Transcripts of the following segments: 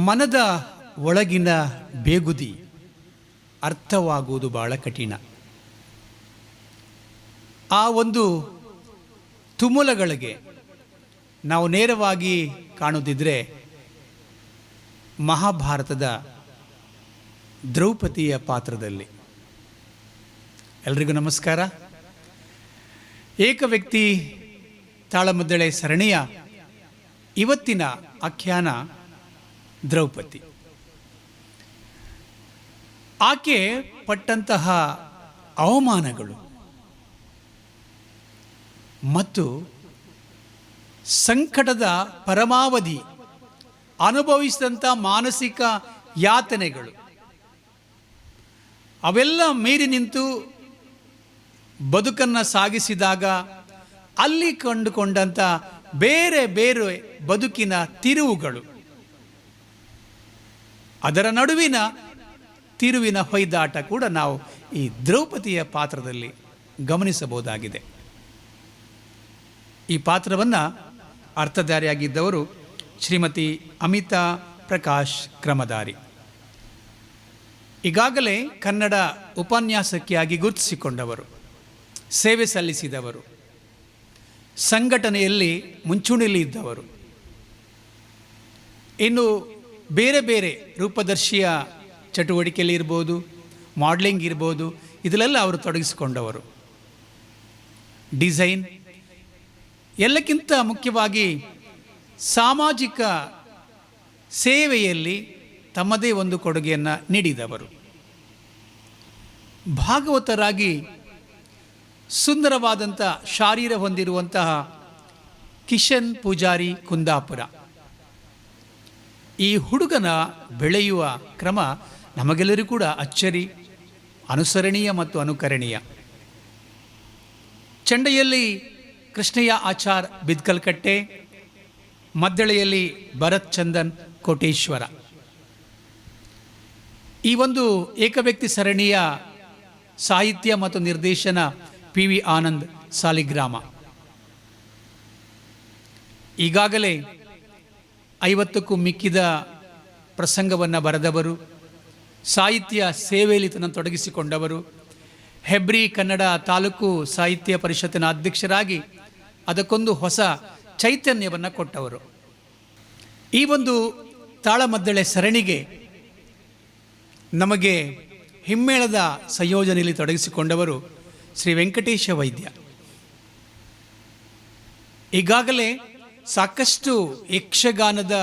ಮನದ ಒಳಗಿನ ಬೇಗುದಿ ಅರ್ಥವಾಗುವುದು ಬಹಳ ಕಠಿಣ. ಆ ಒಂದು ತುಮುಲಗಳಿಗೆ ನಾವು ನೇರವಾಗಿ ಕಾಣುತ್ತಿದ್ದರೆ ಮಹಾಭಾರತದ ದ್ರೌಪದಿಯ ಪಾತ್ರದಲ್ಲಿ. ಎಲ್ರಿಗೂ ನಮಸ್ಕಾರ. ಏಕವ್ಯಕ್ತಿ ತಾಳಮದ್ದಳೆ ಸರಣಿಯ ಇವತ್ತಿನ ಆಖ್ಯಾನ ದ್ರೌಪದಿ. ಆಕೆ ಪಟ್ಟಂತಹ ಅವಮಾನಗಳು ಮತ್ತು ಸಂಕಟದ ಪರಮಾವಧಿ ಅನುಭವಿಸಿದಂಥ ಮಾನಸಿಕ ಯಾತನೆಗಳು ಅವೆಲ್ಲ ಮೀರಿ ನಿಂತು ಬದುಕನ್ನು ಸಾಗಿಸಿದಾಗ ಅಲ್ಲಿ ಕಂಡುಕೊಂಡಂಥ ಬೇರೆ ಬೇರೆ ಬದುಕಿನ ತಿರುವುಗಳು, ಅದರ ನಡುವಿನ ತಿರುವಿನ ಹೊಯ್ದಾಟ ಕೂಡ ನಾವು ಈ ದ್ರೌಪದಿಯ ಪಾತ್ರದಲ್ಲಿ ಗಮನಿಸಬಹುದಾಗಿದೆ. ಈ ಪಾತ್ರವನ್ನು ಅರ್ಥಧಾರಿಯಾಗಿದ್ದವರು ಶ್ರೀಮತಿ ಅಮಿತಾ ಪ್ರಕಾಶ್ ಕ್ರಮಧಾರಿ. ಈಗಾಗಲೇ ಕನ್ನಡ ಉಪನ್ಯಾಸಕಿಯಾಗಿ ಗುರುತಿಸಿಕೊಂಡವರು, ಸೇವೆ ಸಲ್ಲಿಸಿದವರು, ಸಂಘಟನೆಯಲ್ಲಿ ಮುಂಚೂಣಿಯಲ್ಲಿ ಇದ್ದವರು, ಇನ್ನು ಬೇರೆ ಬೇರೆ ರೂಪದರ್ಶಿಯ ಚಟುವಟಿಕೆಯಲ್ಲಿ ಇರ್ಬೋದು, ಮಾಡಲಿಂಗ್ ಇರ್ಬೋದು, ಇದರಲ್ಲೆಲ್ಲ ಅವರು ತೊಡಗಿಸಿಕೊಂಡವರು. ಡಿಸೈನ್, ಎಲ್ಲಕ್ಕಿಂತ ಮುಖ್ಯವಾಗಿ ಸಾಮಾಜಿಕ ಸೇವೆಯಲ್ಲಿ ತಮ್ಮದೇ ಒಂದು ಕೊಡುಗೆಯನ್ನು ನೀಡಿದವರು. ಭಾಗವತರಾಗಿ ಸುಂದರವಾದಂಥ ಶಾರೀರ ಹೊಂದಿರುವಂತಹ ಕಿಶನ್ ಪೂಜಾರಿ ಕುಂದಾಪುರ. ಈ ಹುಡುಗನ ಬೆಳೆಯುವ ಕ್ರಮ ನಮಗೆಲ್ಲರಿಗೂ ಕೂಡ ಅಚ್ಚರಿ, ಅನುಸರಣೀಯ ಮತ್ತು ಅನುಕರಣೀಯ. ಚಂಡೆಯಲ್ಲಿ ಕೃಷ್ಣಯ್ಯ ಆಚಾರ್ ಬಿದ್ಕಲ್ಕಟ್ಟೆ, ಮದ್ದಳೆಯಲ್ಲಿ ಭರತ್ ಚಂದನ್ ಕೋಟೇಶ್ವರ. ಈ ಒಂದು ಏಕವ್ಯಕ್ತಿ ಸರಣಿಯ ಸಾಹಿತ್ಯ ಮತ್ತು ನಿರ್ದೇಶನ PV ಆನಂದ್ ಸಾಲಿಗ್ರಾಮ. ಈಗಾಗಲೇ 50ಕ್ಕೂ ಮಿಕ್ಕಿದ ಪ್ರಸಂಗವನ್ನು ಬರೆದವರು, ಸಾಹಿತ್ಯ ಸೇವೆಯಲ್ಲಿ ತನ್ನನ್ನು ತೊಡಗಿಸಿಕೊಂಡವರು, ಹೆಬ್ರಿ ಕನ್ನಡ ತಾಲೂಕು ಸಾಹಿತ್ಯ ಪರಿಷತ್ತಿನ ಅಧ್ಯಕ್ಷರಾಗಿ ಅದಕ್ಕೊಂದು ಹೊಸ ಚೈತನ್ಯವನ್ನು ಕೊಟ್ಟವರು. ಈ ಒಂದು ತಾಳಮದ್ದಳೆ ಸರಣಿಗೆ ನಮಗೆ ಹಿಮ್ಮೇಳದ ಸಂಯೋಜನೆಯಲ್ಲಿ ತೊಡಗಿಸಿಕೊಂಡವರು ಶ್ರೀ ವೆಂಕಟೇಶ ವೈದ್ಯ. ಈಗಾಗಲೇ ಸಾಕಷ್ಟು ಯಕ್ಷಗಾನದ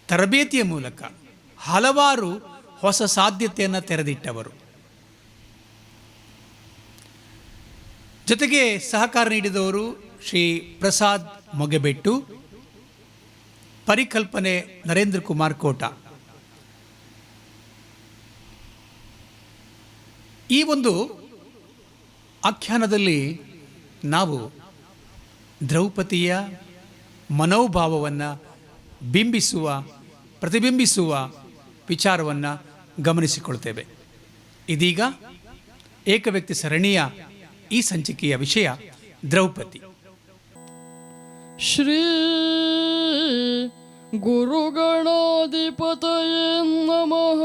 ತರಬೇತಿಯ ಮೂಲಕ ಹಲವಾರು ಹೊಸ ಸಾಧ್ಯತೆಯನ್ನು ತೆರೆದಿಟ್ಟವರು. ಜೊತೆಗೆ ಸಹಕಾರ ನೀಡಿದವರು ಶ್ರೀ ಪ್ರಸಾದ್ ಮೊಗೆಬೆಟ್ಟು, ಪರಿಕಲ್ಪನೆ ನರೇಂದ್ರ ಕುಮಾರ್ ಕೋಟ. ಈ ಒಂದು ಆಖ್ಯಾನದಲ್ಲಿ ನಾವು ದ್ರೌಪದಿಯ ಮನೋಭಾವವನ್ನು ಪ್ರತಿಬಿಂಬಿಸುವ ವಿಚಾರವನ್ನು ಗಮನಿಸಿಕೊಳ್ತೇವೆ. ಇದೀಗ ಏಕವ್ಯಕ್ತಿ ಸರಣಿಯ ಈ ಸಂಚಿಕೆಯ ವಿಷಯ ದ್ರೌಪದಿ. ಶ್ರೀ ಗುರುಗಣಾಧಿಪತಯೇ ನಮಃ.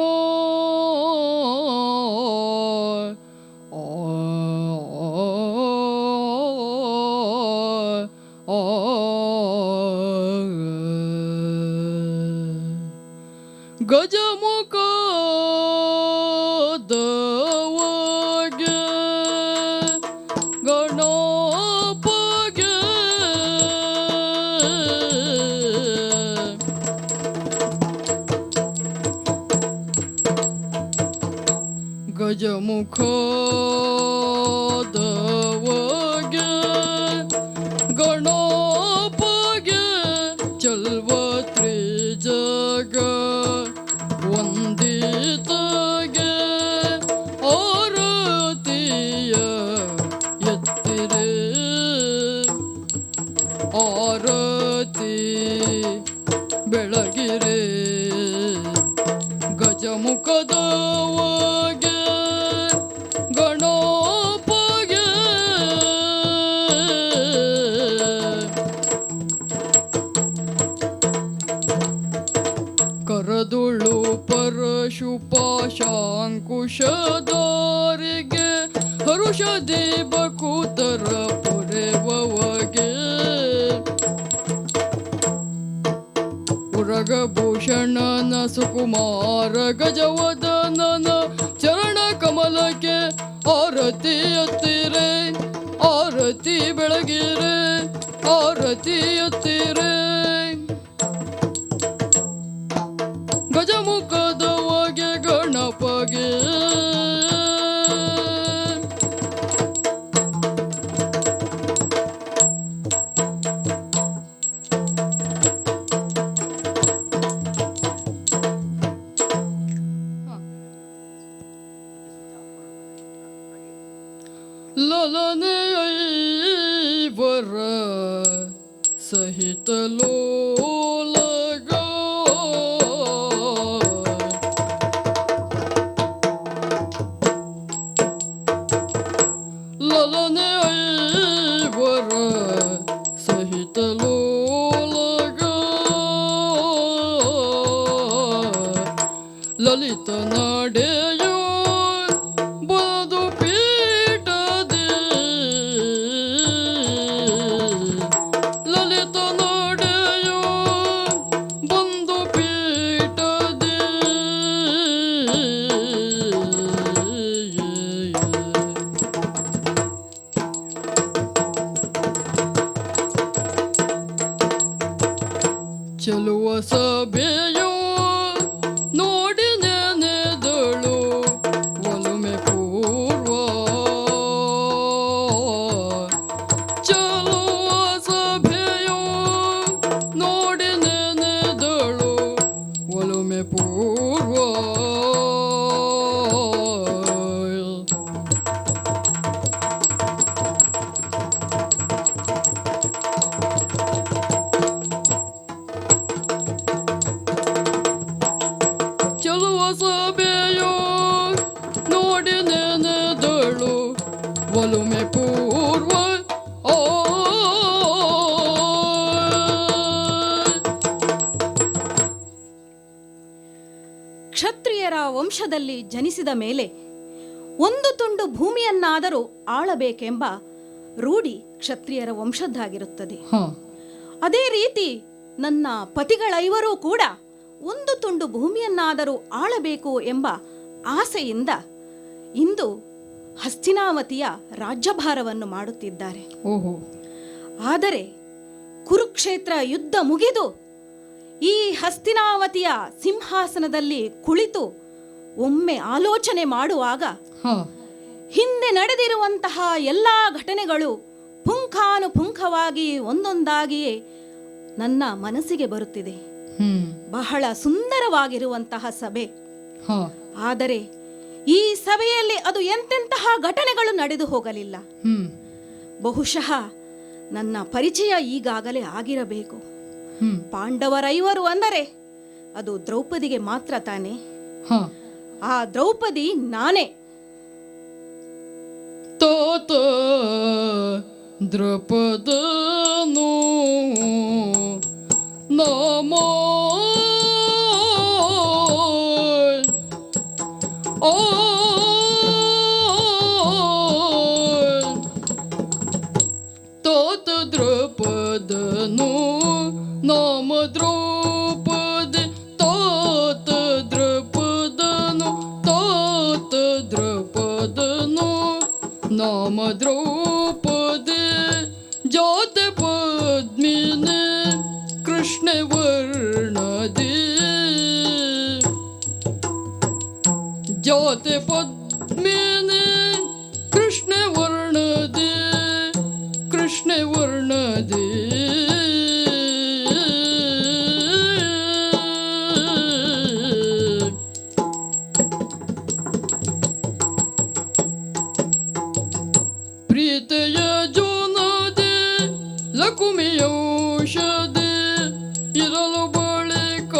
ಗಜಮುಖ ಗಜಮುಖದವಗೆ ಗಣಪಗೆ ಚಲ್ವ ತ್ರಿಜಗ ವಂದಿತಗೆ ಆರತಿಯ ಎತ್ತಿರೆ ಆರತಿ ಬೆಳಗಿರೆ ಗಜಮುಖದವಗೆ ಗಣಪಗೆ ವಂಶದೋರಿಗೆ ಹರುಷದಿ ಬಕೂತರ ಪೊರೆವಗೆ ಉರಗಭೂಷಣನ ಸುಕುಮಾರ ಗಜವದನನ ಚರಣ ಕಮಲಕ್ಕೆ ಆರತಿ ಎತ್ತಿರೆ ಆರತಿ ಬೆಳಗಿರೆ ಆರತಿ ಎತ್ತಿರೆ ಗಜಮುಖದ ಹೊಗೆ ಗಣಪಗೆ ಲಲನೆಯವರ ಸಹಿತ ಲೋಲಗ ಲಲನೆಯವರ ಸಹಿತ ಲೋಲಗ ಲಲಿತ ನಡೆಯೋ ಬದು ಪೀಠದೆ ಲಲಿತ ನಡೆಯೋ ಬಂದು ಪೀಠದೆ ಚೆಲುವ ಸಭೆಯೋ ನೋಡಿ ನೆನೆದಳು ಒಲುಮೆ ಪೂರ್ವ ಚೆಲುವ ಸಭೆಯೋ ನೋಡಿ ನೆನೆದಳು ಒಲುಮೆ ಪೂರ್ವ ಚೆಲುವ ಸಭೆಯೋ ನೋಡಿ ನೆನೆದಳು ಒಲುಮೆ ಪೂರ್ವ ಓ ಕ್ಷತ್ರಿಯರ ವಂಶದಲ್ಲಿ ಜನಿಸಿದ ಮೇಲೆ ಒಂದು ತುಂಡು ಭೂಮಿಯನ್ನಾದರೂ ಆಳಬೇಕೆಂಬ ರೂಢಿ ಕ್ಷತ್ರಿಯರ ವಂಶದ್ದಾಗಿರುತ್ತದೆ. ಅದೇ ರೀತಿ ನನ್ನ ಪತಿಗಳೈವರೂ ಕೂಡ ಒಂದು ತುಂಡು ಭೂಮಿಯನ್ನಾದರೂ ಆಳಬೇಕು ಎಂಬ ಆಸೆಯಿಂದ ಇಂದು ಹಸ್ತಿನಾವತಿಯ ರಾಜ್ಯಭಾರವನ್ನು ಮಾಡುತ್ತಿದ್ದಾರೆ. ಓಹೋ. ಆದರೆ ಕುರುಕ್ಷೇತ್ರ ಯುದ್ಧ ಮುಗಿದು ಈ ಹಸ್ತಿನಾವತಿಯ ಸಿಂಹಾಸನದಲ್ಲಿ ಕುಳಿತು ಒಮ್ಮೆ ಆಲೋಚನೆ ಮಾಡುವಾಗ ಹಿಂದೆ ನಡೆದಿರುವಂತಹ ಎಲ್ಲ ಘಟನೆಗಳು ಪುಂಖಾನುಪುಂಖವಾಗಿ ಒಂದೊಂದಾಗಿಯೇ ನನ್ನ ಮನಸ್ಸಿಗೆ ಬರುತ್ತಿದೆ. ಬಹಳ ಸುಂದರವಾಗಿರುವಂತಹ ಸಭೆ. ಆದರೆ ಈ ಸಭೆಯಲ್ಲಿ ಅದು ಎಂತೆಂತಹ ಘಟನೆಗಳು ನಡೆದು ಹೋಗಲಿಲ್ಲ. ಬಹುಶಃ ನನ್ನ ಪರಿಚಯ ಈಗಾಗಲೇ ಆಗಿರಬೇಕು. ಪಾಂಡವರೈವರು ಅಂದರೆ ಅದು ದ್ರೌಪದಿಗೆ ಮಾತ್ರ ತಾನೆ. ಆ ದ್ರೌಪದಿ ನಾನೇ. ತೋತ ದ್ರೌಪದನು ನಮೋ ಓ ತೋತ ದ್ರೌಪದನು ನಾಮ ದ್ರೌಪದಿ ತೋತ ದ್ರೌಪದನು ತೋತ ದ್ರೌಪದನು ನಾಮ ದ್ರೌಪದಿ ಜಾತೆ ಪದ್ಮಿನಿ ಕೃಷ್ಣ ವರ್ಣದಿ ಜಾತೆ ಪದ್ಮಿನಿ ಕೃಷ್ಣ ವರ್ಣದಿ ಕೃಷ್ಣ ವರ್ಣದಿ ಪ್ರೀತಿಯ ಜೋನದೆ ಲಕುಮಿಯೌಷಧಿ ಇರಲು ಬಳಿಕ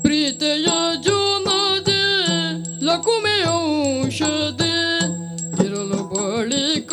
ಪ್ರೀತಿಯ ಜೋನದೆ ಲಕುಮಿಯೌಷಧಿ ಇರಲು ಬಳಿಕ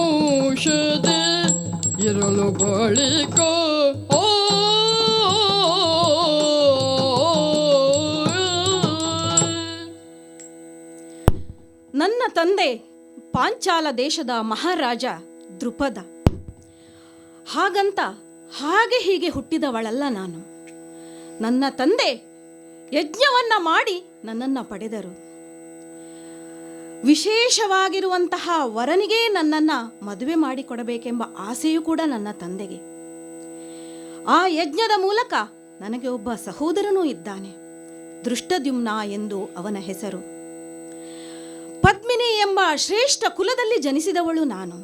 ಔಷಧಿ ಇರಲು ಬಳಿಕ ನನ್ನ ತಂದೆ ಪಾಂಚಾಲ ದೇಶದ ಮಹಾರಾಜ ದೃಪದ. ಹಾಗಂತ ಹಾಗೆ ಹೀಗೆ ಹುಟ್ಟಿದವಳಲ್ಲ ನಾನು. ನನ್ನ ತಂದೆ ಯಜ್ಞವನ್ನ ಮಾಡಿ ನನ್ನನ್ನು ಪಡೆದರು. ವಿಶೇಷವಾಗಿರುವಂತಹ ವರನಿಗೆ ನನ್ನನ್ನು ಮದುವೆ ಮಾಡಿಕೊಡಬೇಕೆಂಬ ಆಸೆಯೂ ಕೂಡ ನನ್ನ ತಂದೆಗೆ. ಆ ಯಜ್ಞದ ಮೂಲಕ ನನಗೆ ಒಬ್ಬ ಸಹೋದರನೂ ಇದ್ದಾನೆ, ದೃಷ್ಟದ್ಯುಮ್ನ ಎಂದು ಅವನ ಹೆಸರು. ಪದ್ಮಿನಿ ಎಂಬ ಶ್ರೇಷ್ಠ ಕುಲದಲ್ಲಿ ಜನಿಸಿದವಳು ನಾನು.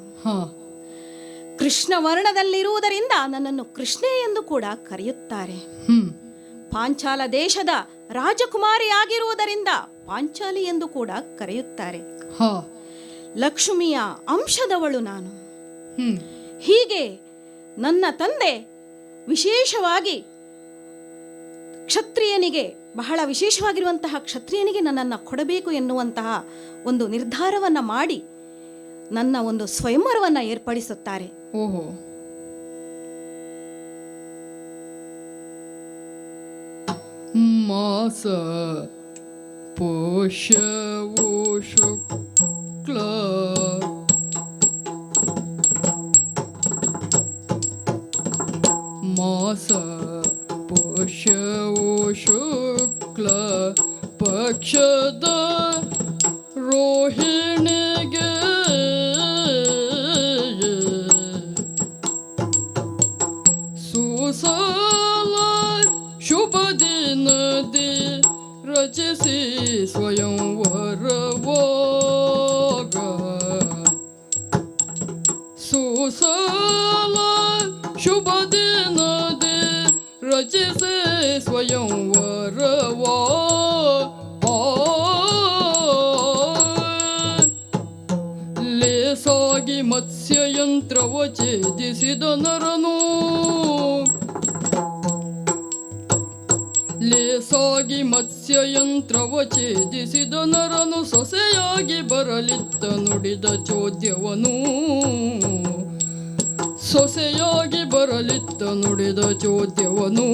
ಕೃಷ್ಣ ವರ್ಣದಲ್ಲಿರುವುದರಿಂದ ನನ್ನನ್ನು ಕೃಷ್ಣೆ ಎಂದು ಕೂಡ ಕರೆಯುತ್ತಾರೆ. ಪಾಂಚಾಲ ದೇಶದ ರಾಜಕುಮಾರಿಯಾಗಿರುವುದರಿಂದ ಪಾಂಚಾಲಿ ಎಂದು ಕೂಡ ಕರೆಯುತ್ತಾರೆ. ಲಕ್ಷ್ಮಿಯ ಅಂಶದವಳು ನಾನು. ಹೀಗೆ ನನ್ನ ತಂದೆ ವಿಶೇಷವಾಗಿ ಕ್ಷತ್ರಿಯನಿಗೆ, ಬಹಳ ವಿಶೇಷವಾಗಿರುವಂತಹ ಕ್ಷತ್ರಿಯನಿಗೆ ನನ್ನನ್ನು ಕೊಡಬೇಕು ಎನ್ನುವಂತಹ ಒಂದು ನಿರ್ಧಾರವನ್ನು ಮಾಡಿ ನನ್ನ ಒಂದು ಸ್ವಯಂವರವನ್ನು ಏರ್ಪಡಿಸುತ್ತಾರೆ. ಓಹೋ. ಮಾಸ ಪೋಷವೋ ಶುಕ್ಲ ಮಾಸ ಪೋಷವೋ ಶುಕ್ಲ ಪಕ್ಷದ ರೋಹಿಣಿಗೆ ಸುಸಾಲ ಶುಭ ದಿನದಿ ರಚಿಸಿ ಸ್ವಯಂವರವಾಗ ಸುಸಾಲ ಶುಭ ದಿನದಿ ರಚಿಸಿ ಸ್ವಯಂವರವಾ ಲೇಸಾಗಿ ಮತ್ಸ್ಯಯಂತ್ರವ ಛೇದಿಸಿದ ನರನು ಲೇಸಾಗಿ ಮತ್ಸ್ಯಯಂತ್ರವ ಛೇದಿಸಿದ ನರನು ಸೊಸೆಯಾಗಿ ಬರಲಿತ್ತ ನುಡಿದ ಚೋದ್ಯವನು ಸೊಸೆಯಾಗಿ ಬರಲಿತ್ತ ನುಡಿದ ಚೋದ್ಯವನು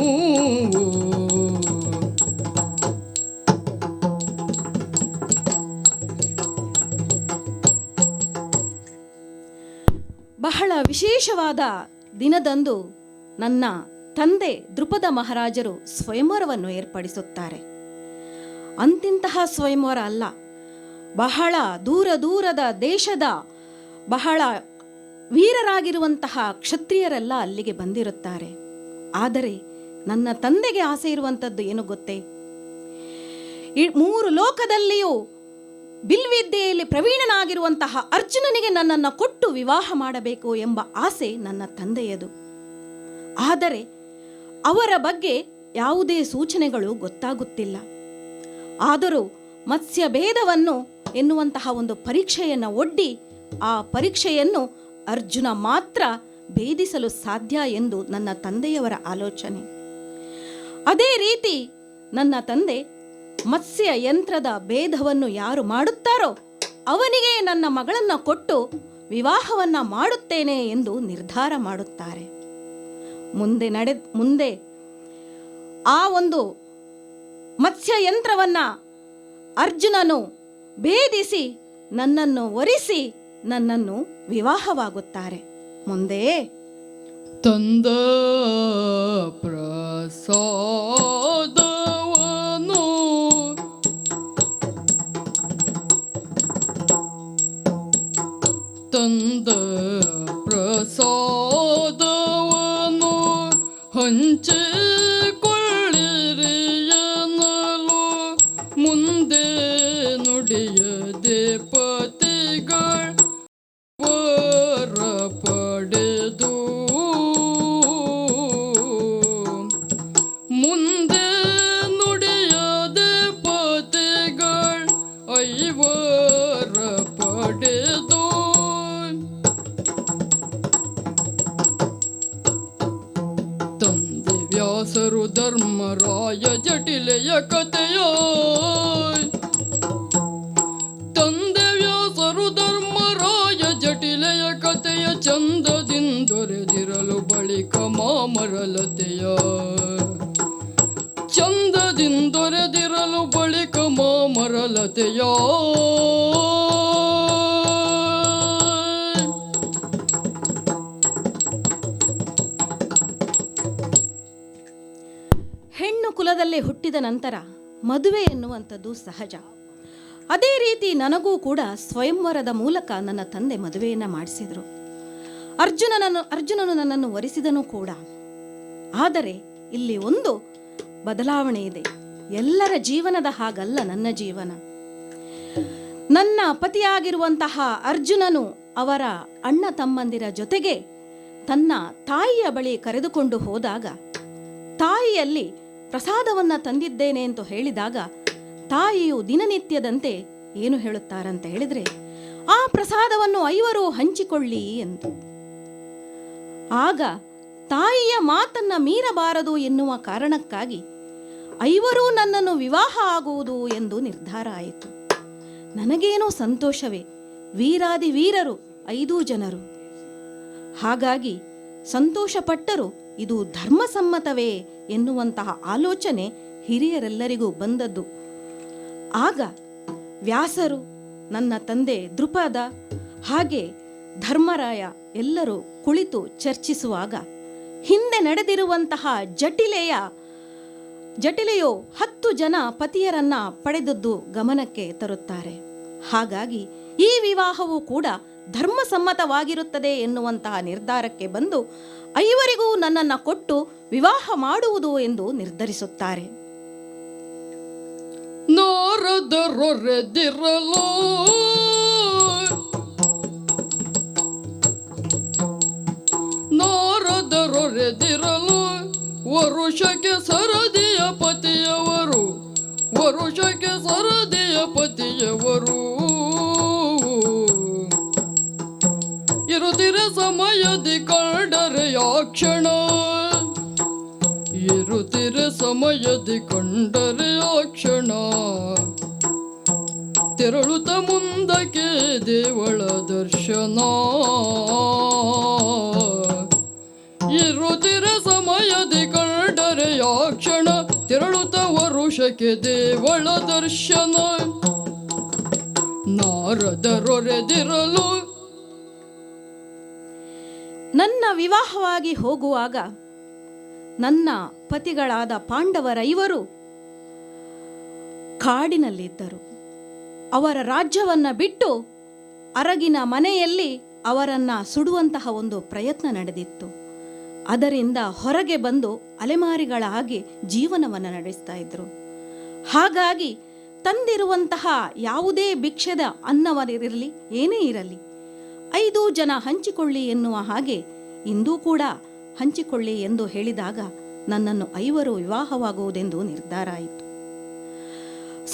ಬಹಳ ವಿಶೇಷವಾದ ದಿನದಂದು ನನ್ನ ತಂದೆ ದೃಪದ ಮಹಾರಾಜರು ಸ್ವಯಂವರವನ್ನು ಏರ್ಪಡಿಸುತ್ತಾರೆ. ಅಂತಿಂತಹ ಸ್ವಯಂವರ ಅಲ್ಲ, ಬಹಳ ದೂರ ದೂರದ ದೇಶದ ಬಹಳ ವೀರರಾಗಿರುವಂತಹ ಕ್ಷತ್ರಿಯರೆಲ್ಲ ಅಲ್ಲಿಗೆ ಬಂದಿರುತ್ತಾರೆ. ಆದರೆ ನನ್ನ ತಂದೆಗೆ ಆಸೆ ಇರುವಂಥದ್ದು ಏನು ಗೊತ್ತೇ? ಮೂರು ಲೋಕದಲ್ಲಿಯೂ ಬಿಲ್ವಿದ್ಯೆಯಲ್ಲಿ ಪ್ರವೀಣನಾಗಿರುವಂತಹ ಅರ್ಜುನನಿಗೆ ನನ್ನನ್ನು ಕೊಟ್ಟು ವಿವಾಹ ಮಾಡಬೇಕು ಎಂಬ ಆಸೆ ನನ್ನ ತಂದೆಯದು. ಆದರೆ ಅವರ ಬಗ್ಗೆ ಯಾವುದೇ ಸೂಚನೆಗಳು ಗೊತ್ತಾಗುತ್ತಿಲ್ಲ. ಆದರೂ ಮತ್ಸ್ಯ ಭೇದವನ್ನು ಎನ್ನುವಂತಹ ಒಂದು ಪರೀಕ್ಷೆಯನ್ನು ಒಡ್ಡಿ ಆ ಪರೀಕ್ಷೆಯನ್ನು ಅರ್ಜುನ ಮಾತ್ರ ಭೇದಿಸಲು ಸಾಧ್ಯ ಎಂದು ನನ್ನ ತಂದೆಯವರ ಆಲೋಚನೆ. ಅದೇ ರೀತಿ ನನ್ನ ತಂದೆ ಮತ್ಸ್ಯ ಯಂತ್ರದ ಭೇದವನ್ನು ಯಾರು ಮಾಡುತ್ತಾರೋ ಅವನಿಗೆ ನನ್ನ ಮಗಳನ್ನು ಕೊಟ್ಟು ವಿವಾಹವನ್ನು ಮಾಡುತ್ತೇನೆ ಎಂದು ನಿರ್ಧಾರ ಮಾಡುತ್ತಾರೆ. ಮುಂದೆ ಆ ಒಂದು ಮತ್ಸ್ಯ ಯಂತ್ರವನ್ನು ಅರ್ಜುನನು ಭೇದಿಸಿ ನನ್ನನ್ನು ವರಿಸಿ ನನ್ನನ್ನು ವಿವಾಹವಾಗುತ್ತಾರೆ. ಮುಂದೆ ತಂದ ಪ್ರಸಾದವನು ತಂದ ಪ್ರಸಾದವನು ಹಂಚಿಕೊಳ್ಳಿರಿ ಎನ್ನಲು ಮುಂದೆ ನುಡಿಯದೆ ಪತಿಗಳ ವರ ಪಡೆದು ಮುಂದೆ ನುಡಿಯದೆ ಪತಿಗಳ ಐವರ ಪಡೆದು ತಂದೆ ವ್ಯಾಸರು ಧರ್ಮರಾಯ ಜಟಿಲೆಯ ಕಥೆಯ ತಂದೆ ವ್ಯಾಸರು ಧರ್ಮರಾಯ ಜಟಿಲೆಯ ಕಥೆ ಬಳಿಕ ಮಾಮರಲತೆಯ ಚಂದದಿಂದೊರೆದಿರಲು ಬಳಿಕ ಮಾಮರಲತೆಯ ಹೆಣ್ಣು ಕುಲದಲ್ಲೇ ಹುಟ್ಟಿದ ನಂತರ ಮದುವೆ ಎನ್ನುವಂಥದ್ದು ಸಹಜ. ಅದೇ ರೀತಿ ನನಗೂ ಕೂಡ ಸ್ವಯಂವರದ ಮೂಲಕ ನನ್ನ ತಂದೆ ಮದುವೆಯನ್ನು ಮಾಡಿಸಿದರು. ಅರ್ಜುನನು ನನ್ನನ್ನು ವರಿಸಿದನು ಕೂಡ. ಆದರೆ ಇಲ್ಲಿ ಒಂದು ಬದಲಾವಣೆ ಇದೆ. ಎಲ್ಲರ ಜೀವನದ ಹಾಗಲ್ಲ ನನ್ನ ಜೀವನ. ನನ್ನ ಪತಿಯಾಗಿರುವಂತಹ ಅರ್ಜುನನು ಅವರ ಅಣ್ಣ ತಮ್ಮಂದಿರ ಜೊತೆಗೆ ತನ್ನ ತಾಯಿಯ ಬಳಿ ಕರೆದುಕೊಂಡು ಹೋದಾಗ, ತಾಯಿಯಲ್ಲಿ ಪ್ರಸಾದವನ್ನು ತಂದಿದ್ದೇನೆ ಎಂದು ಹೇಳಿದಾಗ, ತಾಯಿಯು ದಿನನಿತ್ಯದಂತೆ ಏನು ಹೇಳುತ್ತಾರಂತ ಹೇಳಿದರೆ, ಆ ಪ್ರಸಾದವನ್ನು 5 ಹಂಚಿಕೊಳ್ಳಿ ಎಂದು. ಆಗ ತಾಯಿಯ ಮಾತನ್ನ ಮೀರಬಾರದು ಎನ್ನುವ ಕಾರಣಕ್ಕಾಗಿ 5 ನನ್ನನ್ನು ವಿವಾಹ ಆಗುವುದು ಎಂದು ನಿರ್ಧಾರ ಆಯಿತು. ನನಗೇನೋ ಸಂತೋಷವೇ, ವೀರಾದಿ ವೀರರು 5 ಜನರು. ಹಾಗಾಗಿ ಸಂತೋಷಪಟ್ಟರು. ಇದು ಧರ್ಮಸಮ್ಮತವೇ ಎನ್ನುವಂತಹ ಆಲೋಚನೆ ಹಿರಿಯರೆಲ್ಲರಿಗೂ ಬಂದದ್ದು. ಆಗ ವ್ಯಾಸರು, ನನ್ನ ತಂದೆ ದೃಪದ, ಹಾಗೆ ಧರ್ಮರಾಯ ಎಲ್ಲರೂ ಕುಳಿತು ಚರ್ಚಿಸುವಾಗ ಹಿಂದೆ ನಡೆದಿರುವಂತಹ ಜಟಿಲೆಯು 10 ಜನ ಪತಿಯರನ್ನ ಪಡೆದದ್ದು ಗಮನಕ್ಕೆ ತರುತ್ತಾರೆ. ಹಾಗಾಗಿ ಈ ವಿವಾಹವು ಕೂಡ ಧರ್ಮಸಮ್ಮತವಾಗಿರುತ್ತದೆ ಎನ್ನುವಂತಹ ನಿರ್ಧಾರಕ್ಕೆ ಬಂದು 5 ನನ್ನನ್ನು ಕೊಟ್ಟು ವಿವಾಹ ಮಾಡುವುದು ಎಂದು ನಿರ್ಧರಿಸುತ್ತಾರೆ. ನಾರದರೊರೆದಿರಲು ವರುಷಕ್ಕೆ ಸರದಿಯ ಪತಿಯವರು, ವರುಷಕ್ಕೆ ಸರದಿಯ ಪತಿಯವರು ಇರುತ್ತಿರ ಸಮಯದಿ ಕಂಡರೆ ಯಾಕ್ಷಣ, ಇರುತ್ತಿರ ಸಮಯದಿ ಕಂಡರೆ ಯಾಕ್ಷಣ ತೆರಳುತ್ತ ಮುಂದಕ್ಕೆ ದೇವಳ ದರ್ಶನ, ಇರುತ್ತಿರ ಸಮಯದಿ ಕಂಡರೆ ಯಾಕ್ಷಣ ತೆರಳುತ್ತ ವರುಷಕ್ಕೆ ದೇವಳ ದರ್ಶನ. ನಾರದರೊರೆದಿರಲು ನನ್ನ ವಿವಾಹವಾಗಿ ಹೋಗುವಾಗ ನನ್ನ ಪತಿಗಳಾದ ಪಾಂಡವರ 5 ಕಾಡಿನಲ್ಲಿದ್ದರು. ಅವರ ರಾಜ್ಯವನ್ನ ಬಿಟ್ಟು ಅರಗಿನ ಮನೆಯಲ್ಲಿ ಅವರನ್ನ ಸುಡುವಂತಹ ಒಂದು ಪ್ರಯತ್ನ ನಡೆದಿತ್ತು. ಅದರಿಂದ ಹೊರಗೆ ಬಂದು ಅಲೆಮಾರಿಗಳ ಹಾಗೆ ಜೀವನವನ್ನು ನಡೆಸ್ತಾ ಇದ್ರು. ಹಾಗಾಗಿ ತಂದಿರುವಂತಹ ಯಾವುದೇ ಭಿಕ್ಷದ ಅನ್ನವರಿರಲಿ ಏನೇ ಇರಲಿ 5 ಜನ ಹಂಚಿಕೊಳ್ಳಿ ಎನ್ನುವ ಹಾಗೆ ಇಂದೂ ಕೂಡ ಹಂಚಿಕೊಳ್ಳಿ ಎಂದು ಹೇಳಿದಾಗ ನನ್ನನ್ನು 5 ವಿವಾಹವಾಗುವುದೆಂದು ನಿರ್ಧಾರ ಆಯಿತು.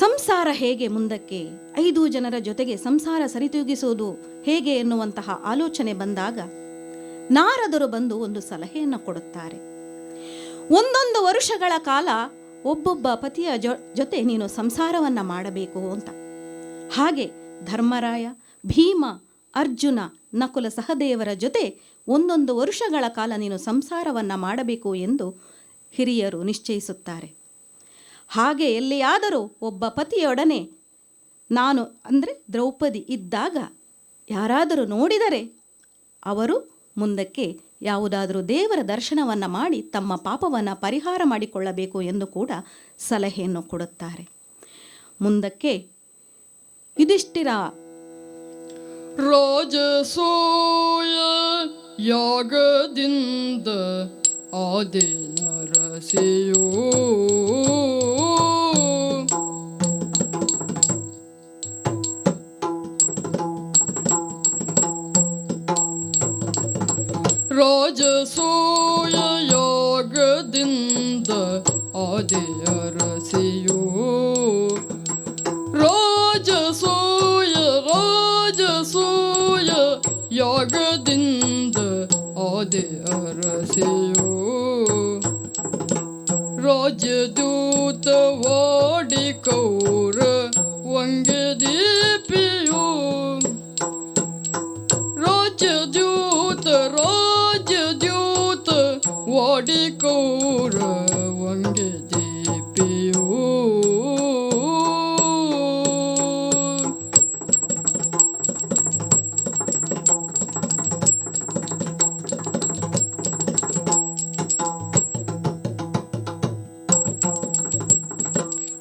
ಸಂಸಾರ ಹೇಗೆ ಮುಂದಕ್ಕೆ 5 ಜನರ ಜೊತೆಗೆ ಸಂಸಾರ ಸರಿತೂಗಿಸುವುದು ಹೇಗೆ ಎನ್ನುವಂತಹ ಆಲೋಚನೆ ಬಂದಾಗ ನಾರದರು ಬಂದು ಒಂದು ಸಲಹೆಯನ್ನು ಕೊಡುತ್ತಾರೆ. 1 ವರ್ಷಗಳ ಕಾಲ ಒಬ್ಬೊಬ್ಬ ಪತಿಯ ಜೊತೆ ನೀನು ಸಂಸಾರವನ್ನು ಮಾಡಬೇಕು ಅಂತ. ಹಾಗೆ ಧರ್ಮರಾಯ, ಭೀಮ, ಅರ್ಜುನ, ನಕುಲ ಸಹದೇವರ ಜೊತೆ 1 ವರ್ಷಗಳ ಕಾಲ ನೀನು ಸಂಸಾರವನ್ನು ಮಾಡಬೇಕು ಎಂದು ಹಿರಿಯರು ನಿಶ್ಚಯಿಸುತ್ತಾರೆ. ಹಾಗೆ ಎಲ್ಲಿಯಾದರೂ ಒಬ್ಬ ಪತಿಯೊಡನೆ ನಾನು ಅಂದರೆ ದ್ರೌಪದಿ ಇದ್ದಾಗ ಯಾರಾದರೂ ನೋಡಿದರೆ ಅವರು ಮುಂದಕ್ಕೆ ಯಾವುದಾದರೂ ದೇವರ ದರ್ಶನವನ್ನು ಮಾಡಿ ತಮ್ಮ ಪಾಪವನ್ನು ಪರಿಹಾರ ಮಾಡಿಕೊಳ್ಳಬೇಕು ಎಂದು ಕೂಡ ಸಲಹೆಯನ್ನು ಕೊಡುತ್ತಾರೆ. ಮುಂದಕ್ಕೆ ಯುಧಿಷ್ಠಿರ ರಾಜಸೂಯ ಯಾಗದಿಂದ ಆದಿ ನರಸಿಯೋ ರಾಜಸೂಯ ಯಾಗದಿಂದ ಆದಿಯರಸಿಯೋ ರಾಜಸೂಯ ಯಾಗದಿಂದ ಆದಿಯರಸಿಯೋ ರಾಜದೂತವಾಡಿ ಕೌರ ವಂಗೆ ದೀಪಿಯೋ ರಾಜದೂತ ಓಡಿ ಕೌರವಂಗೆ ದೀಪಿಯೋ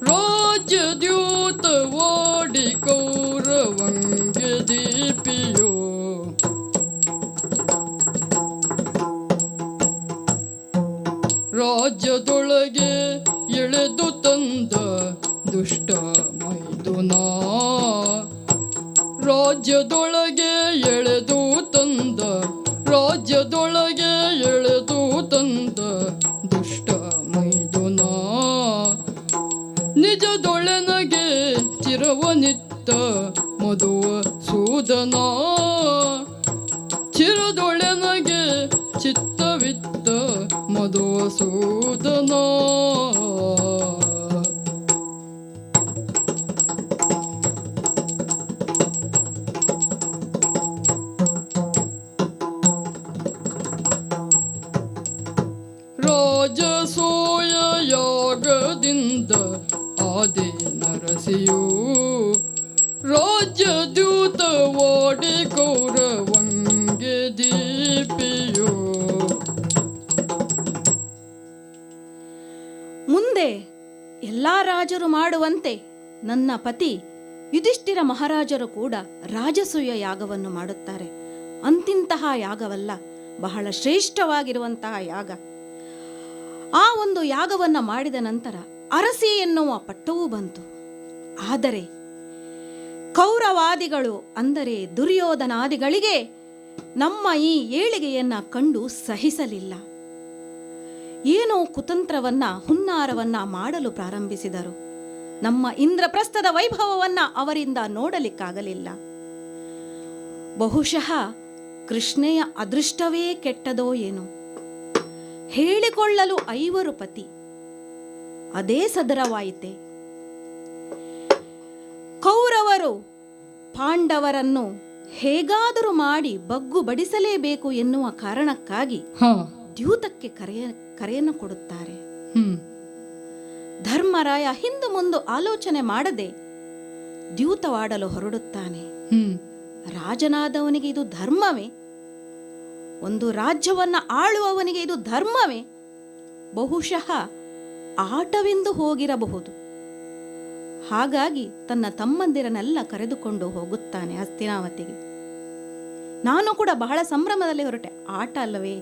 ರಾಜ್ಯದ್ಯೂತ ಓಡಿ ಕೌರವಂಗೆ ದೀಪಿಯೋ ರಾಜ್ಯದೊಳಗೆ ಎಳೆದು ತಂದ ದುಷ್ಟ ಮೈದುನ ರಾಜ್ಯದೊಳಗೆ ಎಳೆದು ತಂದ ರಾಜ್ಯದೊಳಗೆ ಎಳೆದು ತಂದ ದುಷ್ಟ ಮೈದುನ ನಿಜದೊಳೆನಗೆ ಚಿರವನಿತ್ತ ಮಧುವ ಸೂದನ ಚಿರದೊಳೆನಗೆ ಚಿತ್ತವಿತ್ತ ಮಧುವ ಸೂದನ ರಾಜಸೂಯ ಯಾಗದಿಂದ ಆದಿ ನರಸಿಯೋ ರಾಜ್ಯದ್ಯೂತ ಓಡಿ ಕೌರವಂಗೆ ದೀಪಿಯೋ ಮುಂದೆ ಎಲ್ಲ ರಾಜರು ಮಾಡುವಂತೆ ನನ್ನ ಪತಿ ಯುಧಿಷ್ಠಿರ ಮಹಾರಾಜರು ಕೂಡ ರಾಜಸೂಯ ಯಾಗವನ್ನು ಮಾಡುತ್ತಾರೆ. ಅಂತಿಂತಹ ಯಾಗವಲ್ಲ, ಬಹಳ ಶ್ರೇಷ್ಠವಾಗಿರುವಂತಹ ಯಾಗ. ಆ ಒಂದು ಯಾಗವನ್ನು ಮಾಡಿದ ನಂತರ ಅರಸಿ ಎನ್ನುವ ಪಟ್ಟವೂ ಬಂತು. ಆದರೆ ಕೌರವಾದಿಗಳು ಅಂದರೆ ದುರ್ಯೋಧನಾದಿಗಳಿಗೆ ನಮ್ಮ ಈ ಏಳಿಗೆಯನ್ನ ಕಂಡು ಸಹಿಸಲಿಲ್ಲ. ಏನೋ ಕುತಂತ್ರವನ್ನ ಹುನ್ನಾರವನ್ನ ಮಾಡಲು ಪ್ರಾರಂಭಿಸಿದರು. ನಮ್ಮ ಇಂದ್ರಪ್ರಸ್ಥದ ವೈಭವವನ್ನ ಅವರಿಂದ ನೋಡಲಿಕ್ಕಾಗಲಿಲ್ಲ. ಬಹುಶಃ ಕೃಷ್ಣೆಯ ಅದೃಷ್ಟವೇ ಕೆಟ್ಟದೋ ಏನೋ. ಹೇಳಿಕೊಳ್ಳಲು 5 ಪತಿ, ಅದೇ ಸದರವಾಯಿತೆ. ಕೌರವರು ಪಾಂಡವರನ್ನು ಹೇಗಾದರೂ ಮಾಡಿ ಬಗ್ಗು ಬಡಿಸಲೇಬೇಕು ಎನ್ನುವ ಕಾರಣಕ್ಕಾಗಿ ದ್ಯೂತಕ್ಕೆ ಕರೆಯನ್ನು ಕೊಡುತ್ತಾರೆ. ಧರ್ಮರಾಯ ಹಿಂದು ಮುಂದು ಆಲೋಚನೆ ಮಾಡದೆ ದ್ಯೂತವಾಡಲು ಹೊರಡುತ್ತಾನೆ. ರಾಜನಾದವನಿಗೆ ಇದು ಧರ್ಮವೇ? ಒಂದು ರಾಜ್ಯವನ್ನ ಆಳುವವನಿಗೆ ಇದು ಧರ್ಮವೇ? ಬಹುಶಃ ಆಟವೆಂದು ಹೋಗಿರಬಹುದು. ಹಾಗಾಗಿ ತನ್ನ ತಮ್ಮಂದಿರನ್ನೆಲ್ಲ ಕರೆದುಕೊಂಡು ಹೋಗುತ್ತಾನೆ ಹಸ್ತಿನಾವತಿಗೆ. ನಾನು ಕೂಡ ಬಹಳ ಸಂಭ್ರಮದಲ್ಲಿ ಹೊರಟೆ. ಆಟ ಅಲ್ಲವೇ,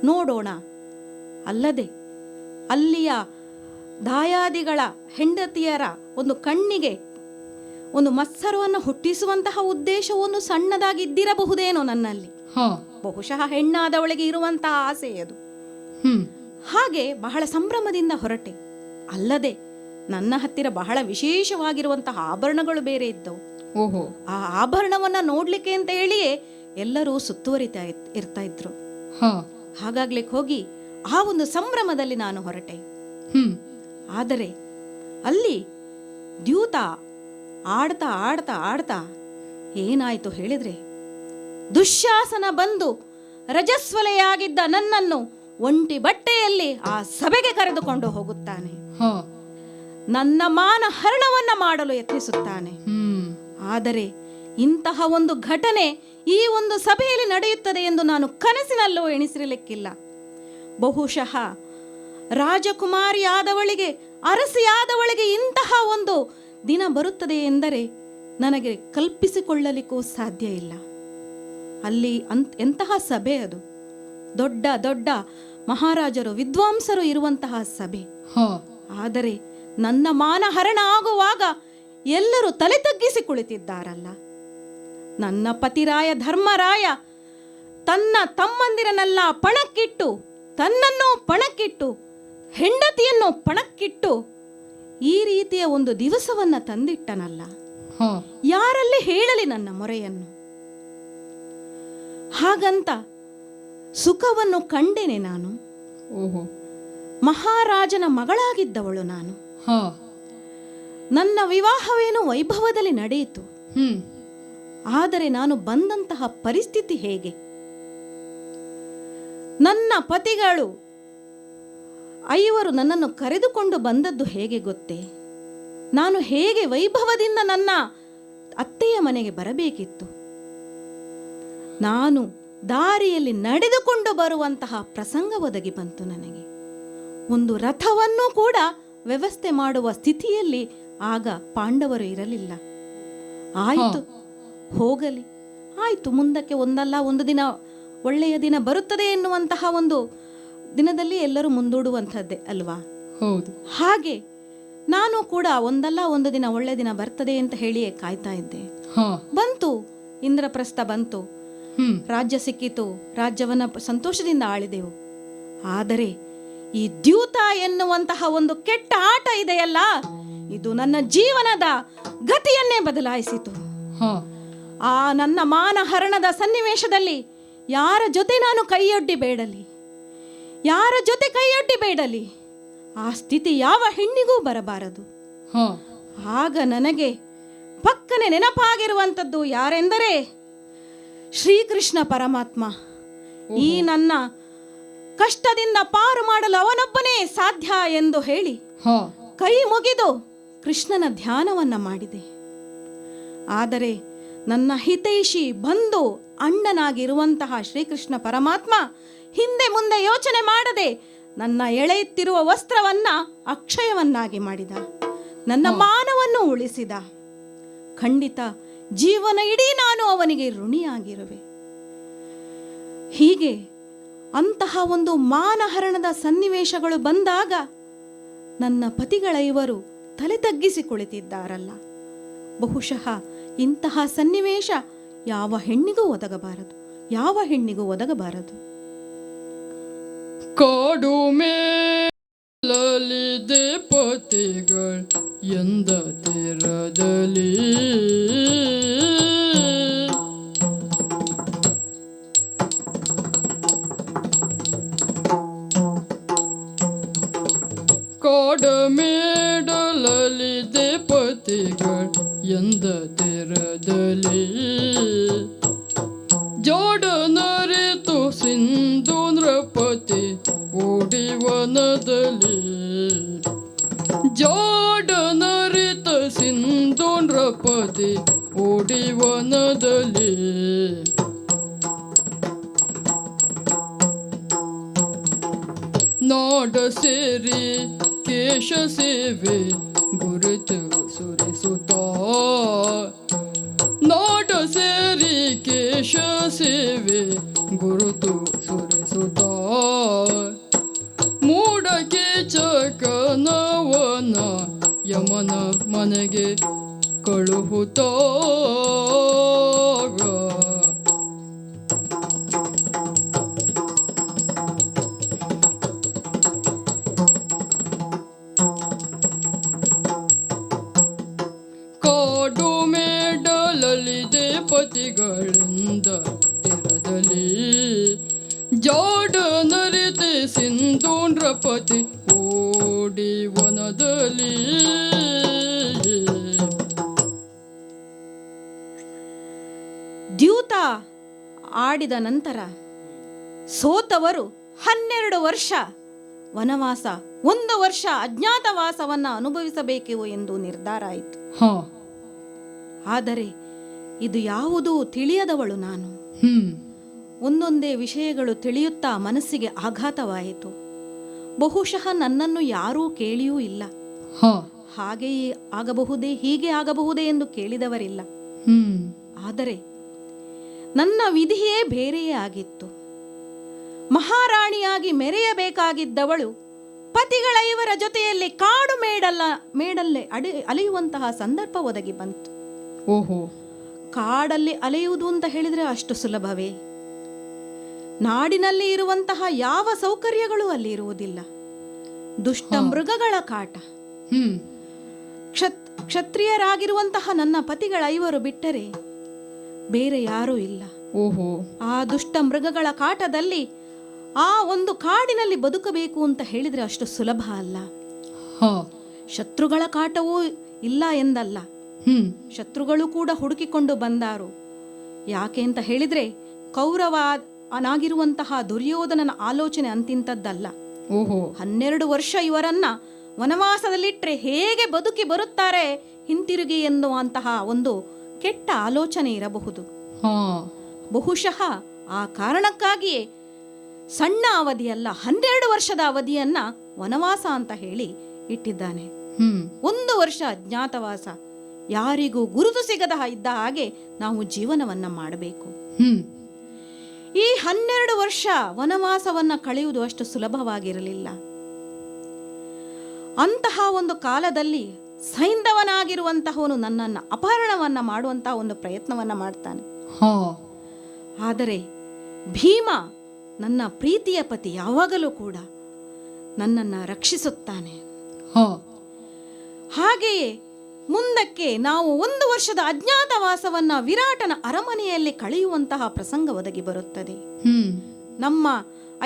ನೋಡೋಣ. ಅಲ್ಲದೆ ಅಲ್ಲಿಯ ದಾಯಾದಿಗಳ ಹೆಂಡತಿಯರ ಒಂದು ಕಣ್ಣಿಗೆ ಒಂದು ಮತ್ಸರವನ್ನು ಹುಟ್ಟಿಸುವಂತಹ ಉದ್ದೇಶವನ್ನು ಸಣ್ಣದಾಗಿದ್ದಿರಬಹುದೇನೋ ನನ್ನಲ್ಲಿ. ಬಹುಶಃ ಹೆಣ್ಣಾದವಳಿಗೆ ಇರುವಂತಹ ಆಸೆ ಅದು. ಹಾಗೆ ಬಹಳ ಸಂಭ್ರಮದಿಂದ ಹೊರಟೆ. ಅಲ್ಲದೆ ನನ್ನ ಹತ್ತಿರ ಬಹಳ ವಿಶೇಷವಾಗಿರುವಂತಹ ಆಭರಣಗಳು ಬೇರೆ ಇದ್ದವು. ಆ ಆಭರಣವನ್ನ ನೋಡ್ಲಿಕ್ಕೆ ಅಂತ ಹೇಳಿಯೇ ಎಲ್ಲರೂ ಸುತ್ತುವರಿತಾ ಇರ್ತಾ ಇದ್ರು. ಹಾಗಾಗ್ಲಿಕ್ಕೆ ಹೋಗಿ ಆ ಒಂದು ಸಂಭ್ರಮದಲ್ಲಿ ನಾನು ಹೊರಟೆ. ಆದರೆ ಅಲ್ಲಿ ದ್ಯೂತ ಆಡ್ತಾ ಆಡ್ತಾ ಆಡ್ತಾ ಏನಾಯ್ತು ಹೇಳಿದ್ರೆ, ದುಶ್ಯಾಸನ ಬಂದು ರಜಸ್ವಲೆಯಾಗಿದ್ದ ನನ್ನನ್ನು ಒಂಟಿ ಬಟ್ಟೆಯಲ್ಲಿ ಆ ಸಭೆಗೆ ಕರೆದುಕೊಂಡು ಹೋಗುತ್ತಾನೆ. ನನ್ನ ಮಾನ ಹರಣವನ್ನ ಮಾಡಲು ಯತ್ನಿಸುತ್ತಾನೆ. ಆದರೆ ಇಂತಹ ಒಂದು ಘಟನೆ ಈ ಒಂದು ಸಭೆಯಲ್ಲಿ ನಡೆಯುತ್ತದೆ ಎಂದು ನಾನು ಕನಸಿನಲ್ಲೂ ಎಣಿಸಿರಲಿಕ್ಕಿಲ್ಲ. ಬಹುಶಃ ರಾಜಕುಮಾರಿಯಾದವಳಿಗೆ, ಅರಸಿಯಾದವಳಿಗೆ ಇಂತಹ ಒಂದು ದಿನ ಬರುತ್ತದೆ ಎಂದರೆ ನನಗೆ ಕಲ್ಪಿಸಿಕೊಳ್ಳಲಿಕ್ಕೂ ಸಾಧ್ಯ ಇಲ್ಲ. ಅಲ್ಲಿ ಎಂತಹ ಸಭೆ ಅದು! ದೊಡ್ಡ ದೊಡ್ಡ ಮಹಾರಾಜರು, ವಿದ್ವಾಂಸರು ಇರುವಂತಹ ಸಭೆ. ಆದರೆ ನನ್ನ ಮಾನಹರಣ ಆಗುವಾಗ ಎಲ್ಲರೂ ತಲೆ ತಗ್ಗಿಸಿ ಕುಳಿತಿದ್ದಾರಲ್ಲ. ನನ್ನ ಪತಿರಾಯ ಧರ್ಮರಾಯ ತನ್ನ ತಮ್ಮಂದಿರನ್ನೆಲ್ಲ ಪಣಕ್ಕಿಟ್ಟು, ತನ್ನನ್ನು ಪಣಕ್ಕಿಟ್ಟು, ಹೆಂಡತಿಯನ್ನು ಪಣಕ್ಕಿಟ್ಟು ಈ ರೀತಿಯ ಒಂದು ದಿವಸವನ್ನ ತಂದಿಟ್ಟನಲ್ಲ. ಯಾರಲ್ಲಿ ಹೇಳಲಿ ನನ್ನ ಮೊರೆಯನ್ನು? ಹಾಗಂತ ಸುಖವನ್ನು ಕಂಡೆನೆ ನಾನು. ಮಹಾರಾಜನ ಮಗಳಾಗಿದ್ದವಳು ನಾನು. ನನ್ನ ವಿವಾಹವೇನು ವೈಭವದಲ್ಲಿ ನಡೆಯಿತು. ಆದರೆ ನಾನು ಬಂದಂತಹ ಪರಿಸ್ಥಿತಿ ಹೇಗೆ? ನನ್ನ ಪತಿಗಳು ಐವರು ನನ್ನನ್ನು ಕರೆದುಕೊಂಡು ಬಂದದ್ದು ಹೇಗೆ ಗೊತ್ತೇ? ನಾನು ಹೇಗೆ ವೈಭವದಿಂದ ನನ್ನ ಅತ್ತೆಯ ಮನೆಗೆ ಬರಬೇಕಿತ್ತು. ನಾನು ದಾರಿಯಲ್ಲಿ ನಡೆದುಕೊಂಡು ಬರುವಂತಹ ಪ್ರಸಂಗ ಒದಗಿ ಬಂತು. ನನಗೆ ಒಂದು ರಥವನ್ನು ಕೂಡ ವ್ಯವಸ್ಥೆ ಮಾಡುವ ಸ್ಥಿತಿಯಲ್ಲಿ ಆಗ ಪಾಂಡವರು ಇರಲಿಲ್ಲ. ಆಯಿತು, ಹೋಗಲಿ, ಆಯಿತು, ಮುಂದಕ್ಕೆ ಒಂದಲ್ಲ ಒಂದು ದಿನ ಒಳ್ಳೆಯ ದಿನ ಬರುತ್ತದೆ ಎನ್ನುವಂತಹ ಒಂದು ದಿನದಲ್ಲಿ ಎಲ್ಲರೂ ಮುಂದೂಡುವಂಥದ್ದೇ ಅಲ್ವಾ? ಹೌದು. ಹಾಗೆ ನಾನು ಕೂಡ ಒಂದಲ್ಲ ಒಂದು ದಿನ ಒಳ್ಳೆ ದಿನ ಬರ್ತದೆ ಅಂತ ಹೇಳಿಯೇ ಕಾಯ್ತಾ ಇದ್ದೆ. ಬಂತು, ಇಂದ್ರಪ್ರಸ್ಥ ಬಂತು, ರಾಜ್ಯ ಸಿಕ್ಕಿತು, ರಾಜ್ಯವನ್ನ ಸಂತೋಷದಿಂದ ಆಳಿದೆವು. ಆದರೆ ಈ ದ್ಯೂತ ಎನ್ನುವಂತಹ ಒಂದು ಕೆಟ್ಟ ಆಟ ಇದೆಯಲ್ಲ, ಇದು ನನ್ನ ಜೀವನದ ಗತಿಯನ್ನೇ ಬದಲಾಯಿಸಿತು. ಆ ನನ್ನ ಮಾನಹರಣದ ಸನ್ನಿವೇಶದಲ್ಲಿ ಯಾರ ಜೊತೆ ನಾನು ಕೈಯೊಡ್ಡಿ ಬೇಡಲಿ, ಯಾರ ಜೊತೆ ಕೈಯೊಡ್ಡಿ ಬೇಡಲಿ, ಆ ಸ್ಥಿತಿ ಯಾವ ಹೆಣ್ಣಿಗೂ ಬರಬಾರದು. ಆಗ ನನಗೆ ಪಕ್ಕನೆ ನೆನಪಾಗಿರುವಂಥದ್ದು ಯಾರೆಂದರೆ ಶ್ರೀಕೃಷ್ಣ ಪರಮಾತ್ಮ. ಈ ನನ್ನ ಕಷ್ಟದಿಂದ ಪಾರು ಮಾಡಲು ಅವನೊಬ್ಬನೇ ಸಾಧ್ಯ ಎಂದು ಹೇಳಿ ಕೈ ಮುಗಿದು ಕೃಷ್ಣನ ಧ್ಯಾನವನ್ನ ಮಾಡಿದೆ. ಆದರೆ ನನ್ನ ಹಿತೈಷಿ ಬಂಧು ಅಣ್ಣನಾಗಿರುವಂತಹ ಶ್ರೀಕೃಷ್ಣ ಪರಮಾತ್ಮ ಹಿಂದೆ ಮುಂದೆ ಯೋಚನೆ ಮಾಡದೆ ನನ್ನ ಎಳೆಯುತ್ತಿರುವ ವಸ್ತ್ರವನ್ನ ಅಕ್ಷಯವನ್ನಾಗಿ ಮಾಡಿದ, ನನ್ನ ಮಾನವನ್ನು ಉಳಿಸಿದ. ಖಂಡಿತ ಜೀವನ ಇಡೀ ನಾನು ಅವನಿಗೆ ಋಣಿಯಾಗಿರುವೆ. ಹೀಗೆ ಅಂತಹ ಒಂದು ಮಾನಹರಣದ ಸನ್ನಿವೇಶಗಳು ಬಂದಾಗ ನನ್ನ ಪತಿಗಳ ಇವರು ತಲೆ ತಗ್ಗಿಸಿ ಕುಳಿತಿದ್ದಾರಲ್ಲ, ಬಹುಶಃ ಇಂತಹ ಸನ್ನಿವೇಶ ಯಾವ ಹೆಣ್ಣಿಗೂ ಒದಗಬಾರದು, ಯಾವ ಹೆಣ್ಣಿಗೂ ಒದಗಬಾರದು. ಕಾಡು ಮೇಲಲಿದೆ ಪತಿಗಳ್ ಎಂದ ತೀರದಲ್ಲಿ, ಕಾಡು ಮೇಡಲಲಿದೆ ಪತಿಗಳ್ ಎಂದ ತೀರದಲ್ಲಿ, ಜೋಡನರಿತು ಸಿಂಧು ನೃಪತಿ ಓಡಿವನದಲ್ಲಿ, ಜೋಡನರಿತ ಸಿಂಧು ನೃಪತಿ ಓಡಿವನದಲ್ಲಿ, ನಾಡ ಸೇರಿ ಕೇಶ ಸೇವೆ ಗುರುತು ಸುರಿಸುತ್ತ, ನಾಡ ಸೇರಿ ಕೇಶ ಸೇವೆ ಗುರುತು ಸುರಿಸುತ್ತ, ಮೂಡಕ್ಕೆ ಚಕನವನ ಯಮನ ಮನೆಗೆ ಕಳುಹುತ್ತ, ಕಾಡು ಮೇಡಲಲಿದೆ ಪತಿಗಳಿಂದ ತೀರದಲ್ಲಿ, ಜಾಡ ನರಿತೆ ಸಿಂಧು ನೃಪತಿ ಓಡಿ ವನದಲ್ಲಿ. ದ್ಯೂತ ಆಡಿದ ನಂತರ ಸೋತವರು 12 ವರ್ಷ ವನವಾಸ, 1 ವರ್ಷ ಅಜ್ಞಾತವಾಸವನ್ನ ಅನುಭವಿಸಬೇಕು ಎಂದು ನಿರ್ಧಾರ ಆಯಿತು. ಆದರೆ ಇದು ಯಾವುದೂ ತಿಳಿಯದವಳು ನಾನು. ಒಂದೊಂದೇ ವಿಷಯಗಳು ತಿಳಿಯುತ್ತಾ ಮನಸ್ಸಿಗೆ ಆಘಾತವಾಯಿತು. ಬಹುಶಃ ನನ್ನನ್ನು ಯಾರೂ ಕೇಳಿಯೂ ಇಲ್ಲ. ಹಾಗೆಯೇ ಆಗಬಹುದೇ, ಹೀಗೆ ಆಗಬಹುದೇ ಎಂದು ಕೇಳಿದವರಿಲ್ಲ. ಆದರೆ ನನ್ನ ವಿಧಿಯೇ ಬೇರೆಯೇ ಆಗಿತ್ತು. ಮಹಾರಾಣಿಯಾಗಿ ಮೆರೆಯಬೇಕಾಗಿದ್ದವಳು ಪತಿಗಳ ಇವರ ಜೊತೆಯಲ್ಲಿ ಕಾಡು ಮೇಡಲ್ಲೇ ಅಲೆಯುವಂತಹ ಸಂದರ್ಭ ಒದಗಿ ಬಂತು. ಓಹೋ, ಕಾಡಲ್ಲಿ ಅಲೆಯುವುದು ಅಂತ ಹೇಳಿದ್ರೆ ಅಷ್ಟು ಸುಲಭವೇ? ನಾಡಿನಲ್ಲಿ ಇರುವಂತಹ ಯಾವ ಸೌಕರ್ಯಗಳು ಅಲ್ಲಿ ಇರುವುದಿಲ್ಲ. ದುಷ್ಟ ಮೃಗಗಳ ಕಾಟ. ಕ್ಷತ್ರಿಯರಾಗಿರುವಂತಹ ನನ್ನ ಪತಿಗಳ ಐವರು ಬಿಟ್ಟರೆ ಬೇರೆ ಯಾರೂ ಇಲ್ಲ. ಓಹೋ, ಆ ದುಷ್ಟ ಮೃಗಗಳ ಕಾಟದಲ್ಲಿ ಆ ಒಂದು ಕಾಡಿನಲ್ಲಿ ಬದುಕಬೇಕು ಅಂತ ಹೇಳಿದ್ರೆ ಅಷ್ಟು ಸುಲಭ ಅಲ್ಲ. ಶತ್ರುಗಳ ಕಾಟವೂ ಇಲ್ಲ ಎಂದಲ್ಲ, ಶತ್ರುಗಳು ಕೂಡ ಹುಡುಕಿಕೊಂಡು ಬಂದಾರು. ಯಾಕೆ ಅಂತ ಹೇಳಿದ್ರೆ ಕೌರವನಾಗಿರುವಂತಹ ದುರ್ಯೋಧನನ ಆಲೋಚನೆ ಅಂತಿಂತದ್ದಲ್ಲ. ಓಹೋ 12 ವರ್ಷ ಇವರನ್ನ ವನವಾಸದಲ್ಲಿಟ್ಟರೆ ಹೇಗೆ ಬದುಕಿ ಬರುತ್ತಾರೆ ಹಿಂತಿರುಗಿ ಎನ್ನುವಂತಹ ಒಂದು ಕೆಟ್ಟ ಆಲೋಚನೆ ಇರಬಹುದು. ಹಾ ಬಹುಶಃ ಆ ಕಾರಣಕ್ಕಾಗಿಯೇ ಸಣ್ಣ ಅವಧಿಯಲ್ಲ 12 ವರ್ಷದ ಅವಧಿಯನ್ನ ವನವಾಸ ಅಂತ ಹೇಳಿ ಇಟ್ಟಿದ್ದಾನೆ. 1 ವರ್ಷ ಅಜ್ಞಾತವಾಸ, ಯಾರಿಗೂ ಗುರುತು ಸಿಗದ ಇದ್ದ ಹಾಗೆ ನಾವು ಜೀವನವನ್ನ ಮಾಡಬೇಕು. ಈ 12 ವರ್ಷ ವನವಾಸವನ್ನ ಕಳೆಯುವುದು ಅಷ್ಟು ಸುಲಭವಾಗಿರಲಿಲ್ಲ. ಅಂತಹ ಒಂದು ಕಾಲದಲ್ಲಿ ಸೈಂಧವನಾಗಿರುವಂತಹವನು ನನ್ನನ್ನು ಅಪಹರಣವನ್ನ ಮಾಡುವಂತಹ ಒಂದು ಪ್ರಯತ್ನವನ್ನ ಮಾಡ್ತಾನೆ. ಆದರೆ ಭೀಮ ನನ್ನ ಪ್ರೀತಿಯ ಪತಿ ಯಾವಾಗಲೂ ಕೂಡ ನನ್ನನ್ನು ರಕ್ಷಿಸುತ್ತಾನೆ. ಹಾಗೆಯೇ ಮುಂದಕ್ಕೆ ನಾವು 1 ವರ್ಷದ ಅಜ್ಞಾತವಾಸವನ್ನ ವಿರಾಟನ ಅರಮನೆಯಲ್ಲಿ ಕಳೆಯುವಂತಹ ಪ್ರಸಂಗ ಒದಗಿ ಬರುತ್ತದೆ. ನಮ್ಮ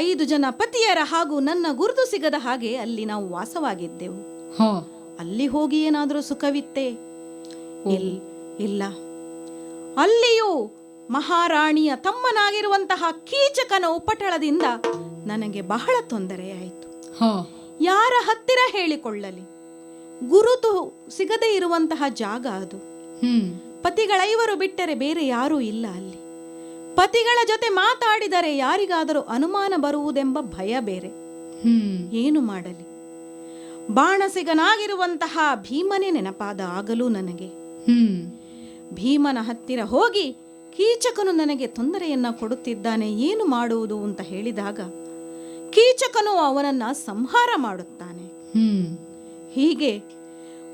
5 ಜನ ಪತಿಯರ ಹಾಗೂ ನನ್ನ ಗುರುತು ಸಿಗದ ಹಾಗೆ ಅಲ್ಲಿ ನಾವು ವಾಸವಾಗಿದ್ದೆವು. ಅಲ್ಲಿ ಹೋಗಿ ಏನಾದರೂ ಸುಖವಿತ್ತೇ? ಇಲ್ಲ. ಅಲ್ಲಿಯೂ ಮಹಾರಾಣಿಯ ತಮ್ಮನಾಗಿರುವಂತಹ ಕೀಚಕನ ಉಪಟಳದಿಂದ ನನಗೆ ಬಹಳ ತೊಂದರೆಯಾಯಿತು. ಯಾರ ಹತ್ತಿರ ಹೇಳಿಕೊಳ್ಳಲಿ? ಗುರುತು ಸಿಗದೇ ಇರುವಂತಹ ಜಾಗ ಅದು. ಪತಿಗಳೈವರು ಬಿಟ್ಟರೆ ಬೇರೆ ಯಾರೂ ಇಲ್ಲ ಅಲ್ಲಿ. ಪತಿಗಳ ಜೊತೆ ಮಾತಾಡಿದರೆ ಯಾರಿಗಾದರೂ ಅನುಮಾನ ಬರುವುದೆಂಬ ಭಯ ಬೇರೆ. ಏನು ಮಾಡಲಿ? ಬಾಣಸಿಗನಾಗಿರುವಂತಹ ಭೀಮನೇ ನೆನಪಾದ ಆಗಲೂ ನನಗೆ. ಭೀಮನ ಹತ್ತಿರ ಹೋಗಿ ಕೀಚಕನು ನನಗೆ ತೊಂದರೆಯನ್ನ ಕೊಡುತ್ತಿದ್ದಾನೆ, ಏನು ಮಾಡುವುದು ಅಂತ ಹೇಳಿದಾಗ ಕೀಚಕನು ಅವನನ್ನ ಸಂಹಾರ ಮಾಡುತ್ತಾನೆ. ಹೀಗೆ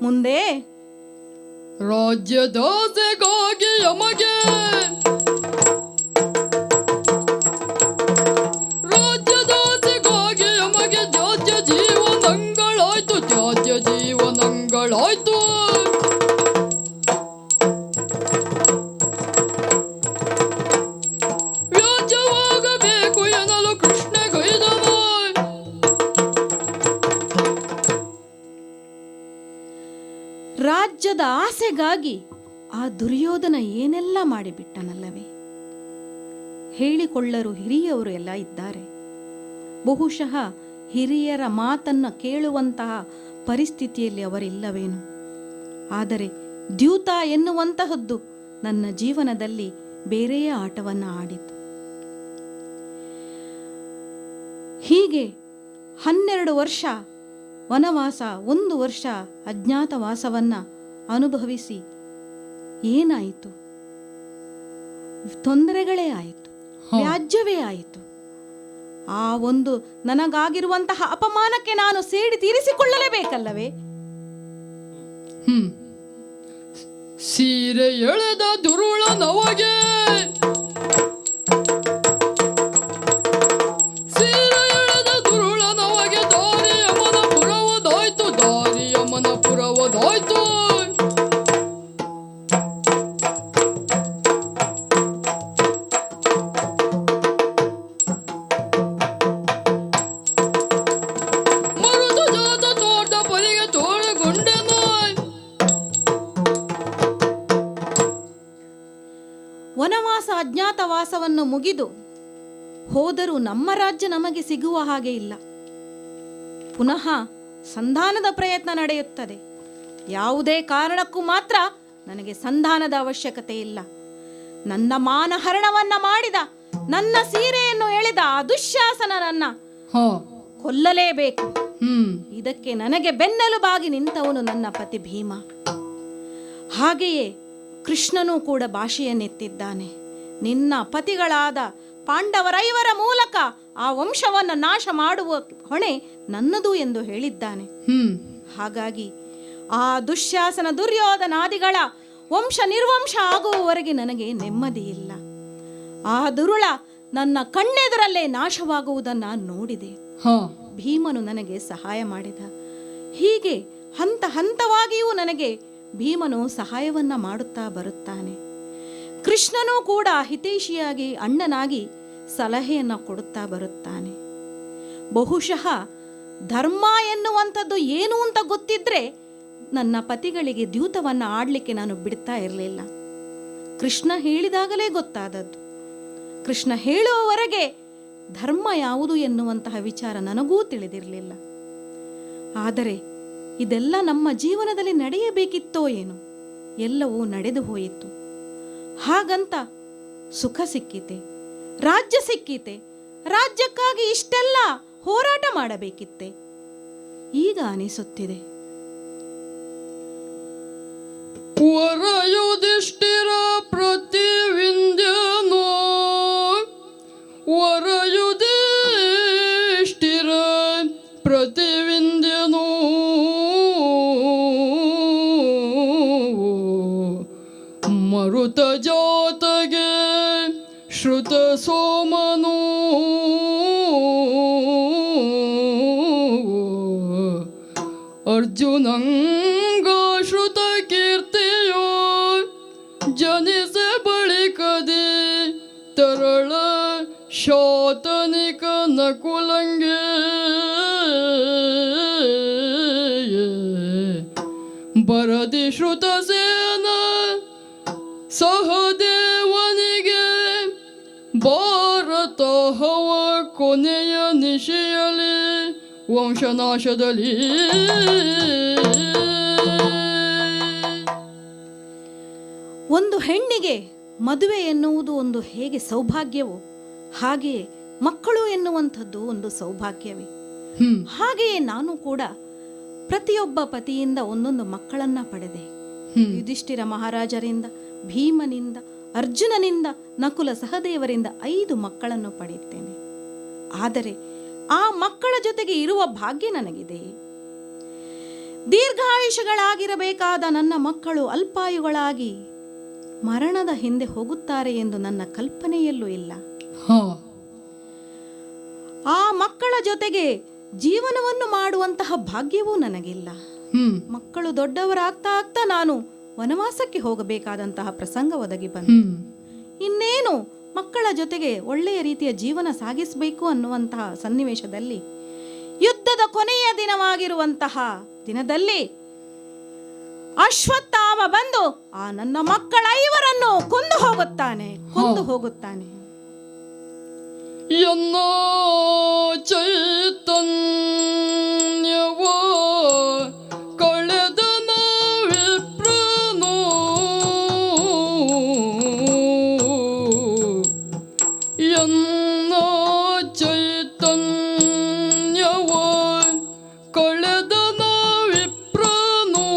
ಮುಂದೆ ರಾಜ್ಯದಾಸೆಗಾಗಿ ಯಮಗೆ ತ್ಯಾಜ್ಯ ಜೀವನಂಗಳಾಯ್ತು, ತ್ಯಾಜ್ಯ ಜೀವನಂಗಳಾಯ್ತು. ವ್ಯಾಜ್ಯವಾಗಬೇಕು ಎನ್ನಲು ಕೃಷ್ಣ ಗೈದನು. ರಾಜ್ಯದ ಆಸೆಗಾಗಿ ಆ ದುರ್ಯೋಧನ ಏನೆಲ್ಲ ಮಾಡಿಬಿಟ್ಟನಲ್ಲವೇ? ಹೇಳಿಕೊಳ್ಳರು ಹಿರಿಯವರು ಎಲ್ಲ ಇದ್ದಾರೆ. ಬಹುಶಃ ಹಿರಿಯರ ಮಾತನ್ನು ಕೇಳುವಂತಹ ಪರಿಸ್ಥಿತಿಯಲ್ಲಿ ಅವರಿಲ್ಲವೇನು? ಆದರೆ ದ್ಯೂತ ಎನ್ನುವಂತಹದ್ದು ನನ್ನ ಜೀವನದಲ್ಲಿ ಬೇರೆಯೇ ಆಟವನ್ನು ಆಡಿತು. ಹೀಗೆ 12 ವರ್ಷ ವನವಾಸ, 1 ವರ್ಷ ಅಜ್ಞಾತವಾಸವನ್ನ ಅನುಭವಿಸಿ ಏನಾಯಿತು? ತೊಂದರೆಗಳೇ ಆಯಿತು, ವ್ಯಾಜ್ಯವೇ ಆಯಿತು. ಆ ಒಂದು ನನಗಾಗಿರುವಂತಹ ಅಪಮಾನಕ್ಕೆ ನಾನು ಸೇಡಿ ತೀರಿಸಿಕೊಳ್ಳಲೇಬೇಕಲ್ಲವೇ? ಸೀರೆ ಎಳೆದ ದುರುಳ ನವಗೆ, ಸೀರೆ ಎಳೆದ ದುರುಳ ನವಗೆ ದಾರಿಯ ಮನಪುರವದಾಯ್ತು, ದಾರಿಯ ಮನಪುರವದಾಯ್ತು. ವನವಾಸ ಅಜ್ಞಾತವಾಸವನ್ನು ಮುಗಿದು ಹೋದರೂ ನಮ್ಮ ರಾಜ್ಯ ನಮಗೆ ಸಿಗುವ ಹಾಗೆ ಇಲ್ಲ. ಪುನಃ ಸಂಧಾನದ ಪ್ರಯತ್ನ ನಡೆಯುತ್ತದೆ. ಯಾವುದೇ ಕಾರಣಕ್ಕೂ ಮಾತ್ರ ನನಗೆ ಸಂಧಾನದ ಅವಶ್ಯಕತೆ ಇಲ್ಲ. ನನ್ನ ಮಾನಹರಣವನ್ನ ಮಾಡಿದ, ನನ್ನ ಸೀರೆಯನ್ನು ಎಳೆದ ಆ ದುಶ್ಯಾಸನನನ್ನ ಕೊಲ್ಲಲೇಬೇಕು. ಇದಕ್ಕೆ ನನಗೆ ಬೆನ್ನೆಲುಬಾಗಿ ನಿಂತವನು ನನ್ನ ಪತಿ ಭೀಮ. ಹಾಗೆಯೇ ಕೃಷ್ಣನೂ ಕೂಡ ಭಾಷೆಯನ್ನೆತ್ತಿದ್ದಾನೆ. ನಿನ್ನ ಪತಿಗಳಾದ ಪಾಂಡವರೈವರ ಮೂಲಕ ಆ ವಂಶವನ್ನು ನಾಶ ಮಾಡುವ ಹೊಣೆ ನನ್ನದು ಎಂದು ಹೇಳಿದ್ದಾನೆ. ಹಾಗಾಗಿ ಆ ದುಶ್ಯಾಸನ ದುರ್ಯೋಧನಾದಿಗಳ ವಂಶ ನಿರ್ವಂಶ ಆಗುವವರೆಗೆ ನನಗೆ ನೆಮ್ಮದಿ ಇಲ್ಲ. ಆ ದುರುಳ ನನ್ನ ಕಣ್ಣೆದುರಲ್ಲೇ ನಾಶವಾಗುವುದನ್ನು ನೋಡಿದೆ. ಭೀಮನು ನನಗೆ ಸಹಾಯ ಮಾಡಿದ. ಹೀಗೆ ಹಂತ ಹಂತವಾಗಿಯೂ ನನಗೆ ಭೀಮನು ಸಹಾಯವನ್ನ ಮಾಡುತ್ತಾ ಬರುತ್ತಾನೆ. ಕೃಷ್ಣನೂ ಕೂಡ ಹಿತೈಷಿಯಾಗಿ ಅಣ್ಣನಾಗಿ ಸಲಹೆಯನ್ನು ಕೊಡುತ್ತಾ ಬರುತ್ತಾನೆ. ಬಹುಶಃ ಧರ್ಮ ಎನ್ನುವಂಥದ್ದು ಏನು ಅಂತ ಗೊತ್ತಿದ್ರೆ ನನ್ನ ಪತಿಗಳಿಗೆ ದ್ಯೂತವನ್ನು ಆಡಲಿಕ್ಕೆ ನಾನು ಬಿಡ್ತಾ ಇರಲಿಲ್ಲ. ಕೃಷ್ಣ ಹೇಳಿದಾಗಲೇ ಗೊತ್ತಾದದ್ದು. ಕೃಷ್ಣ ಹೇಳುವವರೆಗೆ ಧರ್ಮ ಯಾವುದು ಎನ್ನುವಂತಹ ವಿಚಾರ ನನಗೂ ತಿಳಿದಿರಲಿಲ್ಲ. ಆದರೆ ಇದೆಲ್ಲ ನಮ್ಮ ಜೀವನದಲ್ಲಿ ನಡೆಯಬೇಕಿತ್ತೋ ಏನೋ, ಎಲ್ಲವೂ ನಡೆದು ಹೋಯಿತು. ಹಾಗಂತ ಸುಖ ಸಿಕ್ಕಿತೆ, ರಾಜ್ಯ ಸಿಕ್ಕಿತೆ, ರಾಜ್ಯಕ್ಕಾಗಿ ಇಷ್ಟೆಲ್ಲ ಹೋರಾಟ ಮಾಡಬೇಕಿತ್ತೆ? ಈಗ ಅನಿಸುತ್ತಿದೆ, ವರಯುಧಿಷ್ಠಿರ ಪ್ರತಿವಿಂದ್ಯನೋ, ವರಯುಧಿಷ್ಠಿರ ಪ್ರತಿವಿಂದ್ಯನೋ, ಮರುತ ಜಾತಗೆ ಶ್ರುತ ಸೋಮನೋ, ಅರ್ಜುನಂಗ ಶ್ರುತ ಕೀರ್ತಿಯೋ, ಜನಿಸೆ ಬಳಿಕದೆ ತರಳ ಶಾತನಿಕ ನಕುಲಂಗೆ, ಬರದಿ ಶ್ರುತ ಸೇನ ಸಹದೇವನಿಗೆ, ಭಾರತ ಹವ ಕೊನೆಯ ನಿಶೆಯಲಿ ವಂಶನಾಶದಲ್ಲಿ. ಒಂದು ಹೆಣ್ಣಿಗೆ ಮದುವೆ ಎನ್ನುವುದು ಒಂದು ಹೇಗೆ ಸೌಭಾಗ್ಯವೋ, ಹಾಗೆಯೇ ಮಕ್ಕಳು ಎನ್ನುವಂಥದ್ದು ಒಂದು ಸೌಭಾಗ್ಯವೇ. ಹಾಗೆಯೇ ನಾನು ಕೂಡ ಪ್ರತಿಯೊಬ್ಬ ಪತಿಯಿಂದ ಒಂದೊಂದು ಮಕ್ಕಳನ್ನ ಪಡೆದೆ. ಯುಧಿಷ್ಠಿರ ಮಹಾರಾಜರಿಂದ, ಭೀಮನಿಂದ, ಅರ್ಜುನನಿಂದ, ನಕುಲ ಸಹದೇವರಿಂದ 5 ಮಕ್ಕಳನ್ನು ಪಡೆಯುತ್ತೇನೆ. ಆದರೆ ಆ ಮಕ್ಕಳ ಜೊತೆಗೆ ಇರುವ ಭಾಗ್ಯ ನನಗಿದೆ. ದೀರ್ಘಾಯುಷಗಳಾಗಿರಬೇಕಾದ ನನ್ನ ಮಕ್ಕಳು ಅಲ್ಪಾಯುಗಳಾಗಿ ಮರಣದ ಹಿಂದೆ ಹೋಗುತ್ತಾರೆ ಎಂದು ನನ್ನ ಕಲ್ಪನೆಯಲ್ಲೂ ಇಲ್ಲ. ಆ ಮಕ್ಕಳ ಜೊತೆಗೆ ಜೀವನವನ್ನು ಮಾಡುವಂತಹ ಭಾಗ್ಯವೂ ನನಗಿಲ್ಲ. ಮಕ್ಕಳು ದೊಡ್ಡವರಾಗ್ತಾ ಆಗ್ತಾ ನಾನು ವನವಾಸಕ್ಕೆ ಹೋಗಬೇಕಾದಂತಹ ಪ್ರಸಂಗ ಒದಗಿ ಬಂತು. ಇನ್ನೇನು ಮಕ್ಕಳ ಜೊತೆಗೆ ಒಳ್ಳೆಯ ರೀತಿಯ ಜೀವನ ಸಾಗಿಸಬೇಕು ಅನ್ನುವಂತಹ ಸನ್ನಿವೇಶದಲ್ಲಿ, ಯುದ್ಧದ ಕೊನೆಯ ದಿನವಾಗಿರುವಂತಹ ದಿನದಲ್ಲಿ ಅಶ್ವತ್ಥಾಮ ಬಂದು ಆ ನನ್ನ ಮಕ್ಕಳ 5ರನ್ನು ಕೊಂದು ಹೋಗುತ್ತಾನೆ. ಎನ್ನ ಚೈತನ್ಯವೋ ಕಳೆದನ ವಿಪ್ರನೋ, ಎನ್ನ ಚೈತನ್ಯವೋ ಕಳೆದನ ವಿಪ್ರನೋ,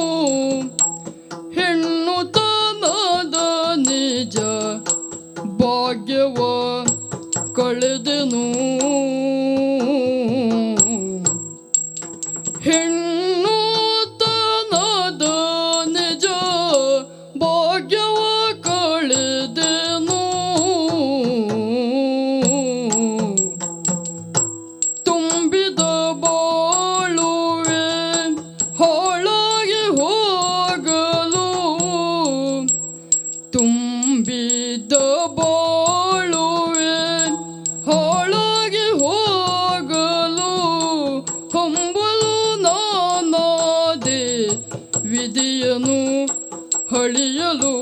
ಹೆಣ್ಣು ತನದ ನಿಜ ಭಾಗ್ಯವ ಕಳೆದೆನು, ಹೆಣ್ಣು ತನದ ನಿಜ ಭಾಗ್ಯವ ಕಳೆದೆನು, ತುಂಬಿದ ಬಾಳುವೆ ಹಾಳಾಗಿ ಹೋಗಲು, ತುಂಬಿದ ಬಾಳುವೆ ಹಾಳಾಗಿ ಹೋಗಲು, ಹಂಬಲು ನಾನಾದೆ ವಿಧಿಯನು ಹಳಿಯಲು,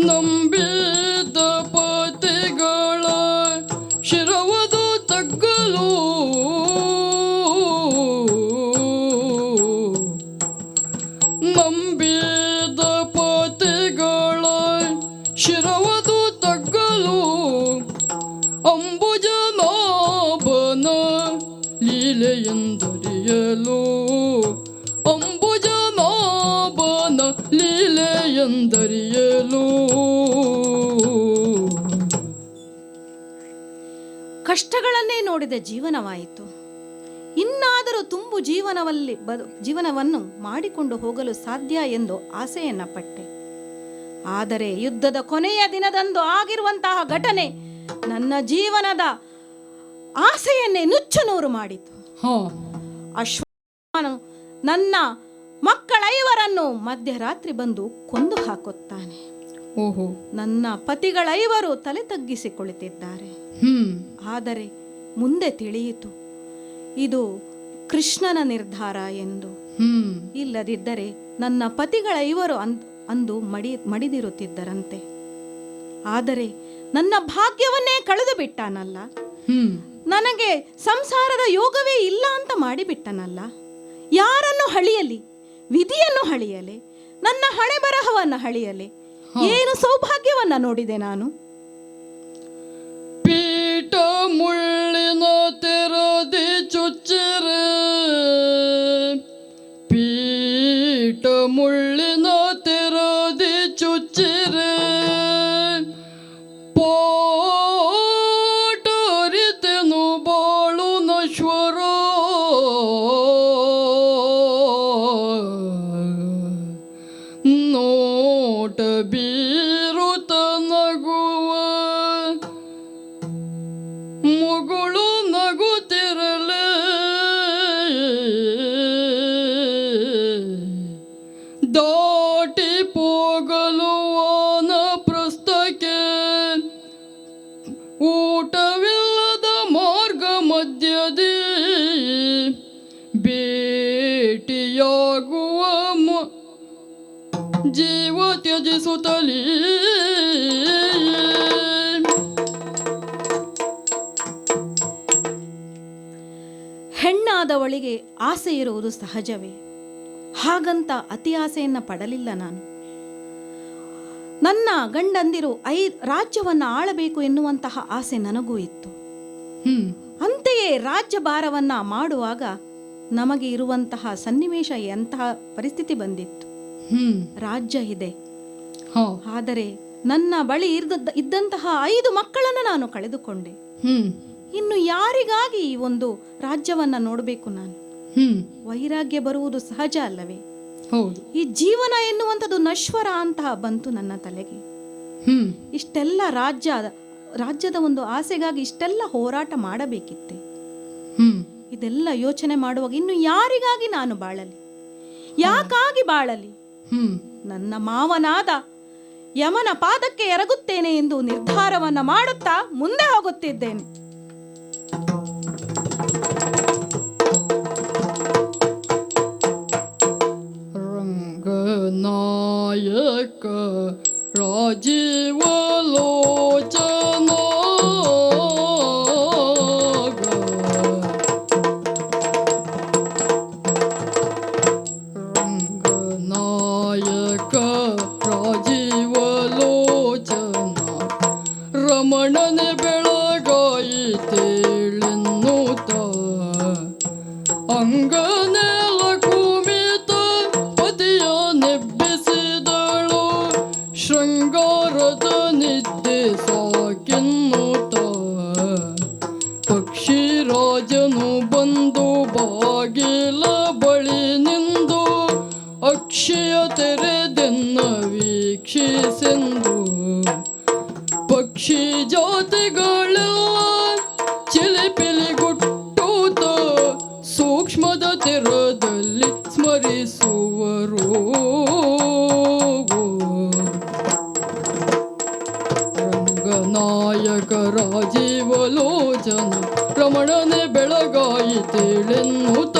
ನಂಬಿದ ಪತಿಗಳ ಶಿರವದು ತಗ್ಗಲು, ನಂಬಿದ ಪತಿಗಳ ಶಿರವದು ತಗ್ಗಲು, ಅಂಬುಜನಾಭನ ಲೀಲೆಯೆಂದರಿಯಲು, ಅಂಬುಜನಾಭನ ಲೀಲೆಯೆಂದರಿಯಲು. ಕಷ್ಟಗಳನ್ನೇ ನೋಡಿದ ಜೀವನವಾಯಿತು. ಇನ್ನಾದರೂ ತುಂಬು ಜೀವನವನ್ನು ಮಾಡಿಕೊಂಡು ಹೋಗಲು ಸಾಧ್ಯ ಎಂದು ಆಸೆಯನ್ನ ಪಟ್ಟೆ. ಆದರೆ ಯುದ್ಧದ ಕೊನೆಯ ದಿನದಂದು ಆಗಿರುವಂತಹ ಘಟನೆ ನನ್ನ ಜೀವನದ ಆಸೆಯನ್ನೇ ನುಚ್ಚುನೂರು ಮಾಡಿತು. ಅಶ್ವತ್ಥಾಮನು ನನ್ನ ಮಕ್ಕಳ 5ರನ್ನು ಮಧ್ಯರಾತ್ರಿ ಬಂದು ಕೊಂದು ಹಾಕುತ್ತಾನೆ. ನನ್ನ ಪತಿಗಳ 5ರು ತಲೆ ತಗ್ಗಿಸಿ ಕುಳಿತಿದ್ದಾರೆ. ಆದರೆ ಮುಂದೆ ತಿಳಿಯಿತು ಇದು ಕೃಷ್ಣನ ನಿರ್ಧಾರ ಎಂದು. ಇಲ್ಲದಿದ್ದರೆ ನನ್ನ ಪತಿಗಳ 5ರು ಅಂದು ಮಡಿದಿರುತ್ತಿದ್ದರಂತೆ. ಆದರೆ ನನ್ನ ಭಾಗ್ಯವನ್ನೇ ಕಳೆದು ಬಿಟ್ಟಾನಲ್ಲ, ನನಗೆ ಸಂಸಾರದ ಯೋಗವೇ ಇಲ್ಲ ಅಂತ ಮಾಡಿಬಿಟ್ಟನಲ್ಲ. ಯಾರನ್ನು ಹಳಿಯಲಿ, ವಿಧಿಯನ್ನು ಹಳಿಯಲಿ, ನನ್ನ ಹಣೆ ಬರಹವನ್ನು ಹಳಿಯಲಿ. ಏನು ಸೌಭಾಗ್ಯವನ್ನ ನೋಡಿದೆ ನಾನು. ಪೀಠ ಮುಳ್ಳಿನ ತೆರದಿ ಚುಚ್ಚಿರೆ, ಪೀಠ ಮುಳ್ಳಿನ ತೆರದಿ ಚುಚ್ಚಿರೆ, ಪೋಟರಿತೆನು ಬಾಳು ನಶ್ವರ, ನೋಟ ಬೀರುತ ನಗುವ ಮುಗುಳು ನಗುತ್ತಿರಲೆ, ದಾಟಿ ಹೋಗಲು ವಾನ ಪ್ರಸ್ಥಕ್ಕೆ, ಊಟವಿಲ್ಲದ ಮಾರ್ಗ ಮಧ್ಯದಿ ಭೇಟಿಯಾಗುವ ಜೀವ ತ್ಯಜಿಸುತ್ತಲೇ. ಹೆಣ್ಣಾದವಳಿಗೆ ಆಸೆ ಇರುವುದು ಸಹಜವೇ. ಹಾಗಂತ ಅತಿ ಆಸೆಯನ್ನು ಪಡಲಿಲ್ಲ ನಾನು. ನನ್ನ ಗಂಡಂದಿರು ರಾಜ್ಯವನ್ನ ಆಳಬೇಕು ಎನ್ನುವಂತಹ ಆಸೆ ನನಗೂ ಇತ್ತು. ಅಂತೆಯೇ ರಾಜ್ಯ ಭಾರವನ್ನ ಮಾಡುವಾಗ ನಮಗೆ ಇರುವಂತಹ ಸನ್ನಿವೇಶ ಎಂತಹ ಪರಿಸ್ಥಿತಿ ಬಂದಿತ್ತು. ರಾಜ್ಯ ಇದೆ, ಆದರೆ ನನ್ನ ಬಳಿ ಇದ್ದಂತಹ 5 ಮಕ್ಕಳನ್ನು ನಾನು ಕಳೆದುಕೊಂಡೆ. ಇನ್ನು ಯಾರಿಗಾಗಿ ಈ ಒಂದು ರಾಜ್ಯವನ್ನ ನೋಡಬೇಕು ನಾನು? ವೈರಾಗ್ಯ ಬರುವುದು ಸಹಜ ಅಲ್ಲವೇ? ಈ ಜೀವನ ಎನ್ನುವಂಥದ್ದು ನಶ್ವರ ಅಂತಹ ಬಂತು ನನ್ನ ತಲೆಗೆ. ಇಷ್ಟೆಲ್ಲ ರಾಜ್ಯದ ಒಂದು ಆಸೆಗಾಗಿ ಇಷ್ಟೆಲ್ಲ ಹೋರಾಟ ಮಾಡಬೇಕಿತ್ತೆ. ಇದೆಲ್ಲ ಯೋಚನೆ ಮಾಡುವಾಗ ಇನ್ನು ಯಾರಿಗಾಗಿ ನಾನು ಬಾಳಲಿ, ಯಾಕಾಗಿ ಬಾಳಲಿ? ನನ್ನ ಮಾವನಾದ ಯಮನ ಪಾದಕ್ಕೆ ಎರಗುತ್ತೇನೆ ಎಂದು ನಿರ್ಧಾರವನ್ನ ಮಾಡುತ್ತಾ ಮುಂದೆ ಹೋಗುತ್ತಿದ್ದೇನೆ. ರಂಗನಾಯಕ ರಾಜೀವ ಲೋಚನ, ರಂಗನಾಯಕ ರಾಜೀವ ಲೋಚನ, ರಮಣನೆ ಬೆಳಗಾಯಿತೇಳೆನ್ನುತ್ತ ಅಂಗನೆಲ ಕುಮಿತ ಪತಿಯ ನೆಬ್ಬಿಸಿದಳು, ಶೃಂಗಾರದ ನಿದ್ದೆ ಸಾಕೆನ್ನುತ್ತ ಪಕ್ಷಿರಾಜನು ಬಂದು ಬಾಗಿಲ ಬಳಿ ನಿಂದು ಅಕ್ಷಯ ತೆರೆದೆನ್ನ ವೀಕ್ಷಿಸೆಂದು, ಪಕ್ಷಿ ಜಾತಿಗಳೆಲ್ಲ ಚಿಲಿಪಿಲಿಗುಟ್ಟುತ್ತ ಸೂಕ್ಷ್ಮದ ತೆರದಲ್ಲಿ ಸ್ಮರಿಸುವರು. ರಂಗನಾಯಕ ರಾಜೀವ ಲೋಚನ, ರಮಣನೆ ಬೆಳಗಾಯಿತೇಳೆನ್ನುತ್ತ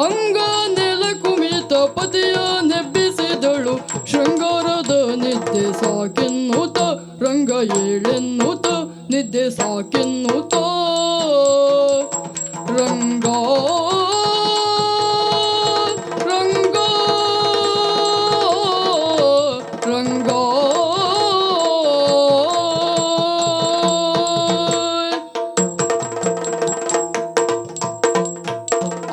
ಅಂಗ ನೆಲ ಕುಮಿತ ಪತಿಯ ನೆಬ್ಬಿಸಿದಳು, ಶೃಂಗಾರದ ನಿದ್ದೆ ಸಾಕೆನ್ನುತ್ತ ರಂಗ ಏಳೆನ್ನುತ್ತ ನಿದ್ದೆ ಸಾಕೆನ್ನುತ್ತ ರಂಗ ರಂಗ ರಂಗ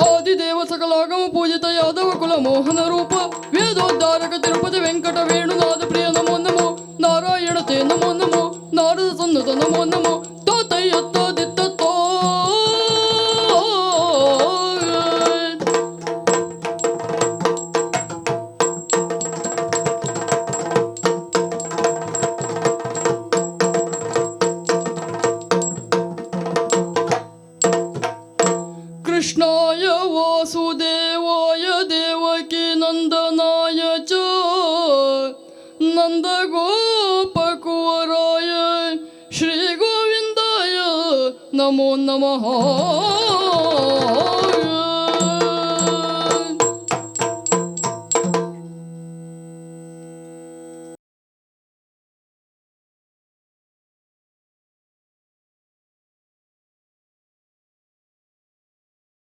ಆದಿದೇವ ಸಕಲಾಗಮ ಪೂಜಿತ ಯಾದವ ಕುಲ ಮೋಹನ ರೂಪ, ವೇದೋದ್ಧಾರಕ ತಿರುಪತಿ ವೆಂಕಟ ವೇಣುನಾಥ ಪ್ರಿಯ ನಮೋ ನಮೋ, ನಾರಾಯಣ ತೇ ನಮೋ ನಮೋ, ನಾರದ ಸನ್ನತ ನಮೋ ನಮೋ, ತಾತಯ್ಯತ್ತ ದಿತ್ತತ್ತೋ. ಕೃಷ್ಣಾಯ ವಾಸುದೇವಾಯ ದೇವಕಿ ನಂದನಾಯ ಚ ನಂದ ಗೋಪಕುವರಾಯ ಶ್ರೀ ಗೋವಿಂದಾಯ ನಮೋ ನಮಃ.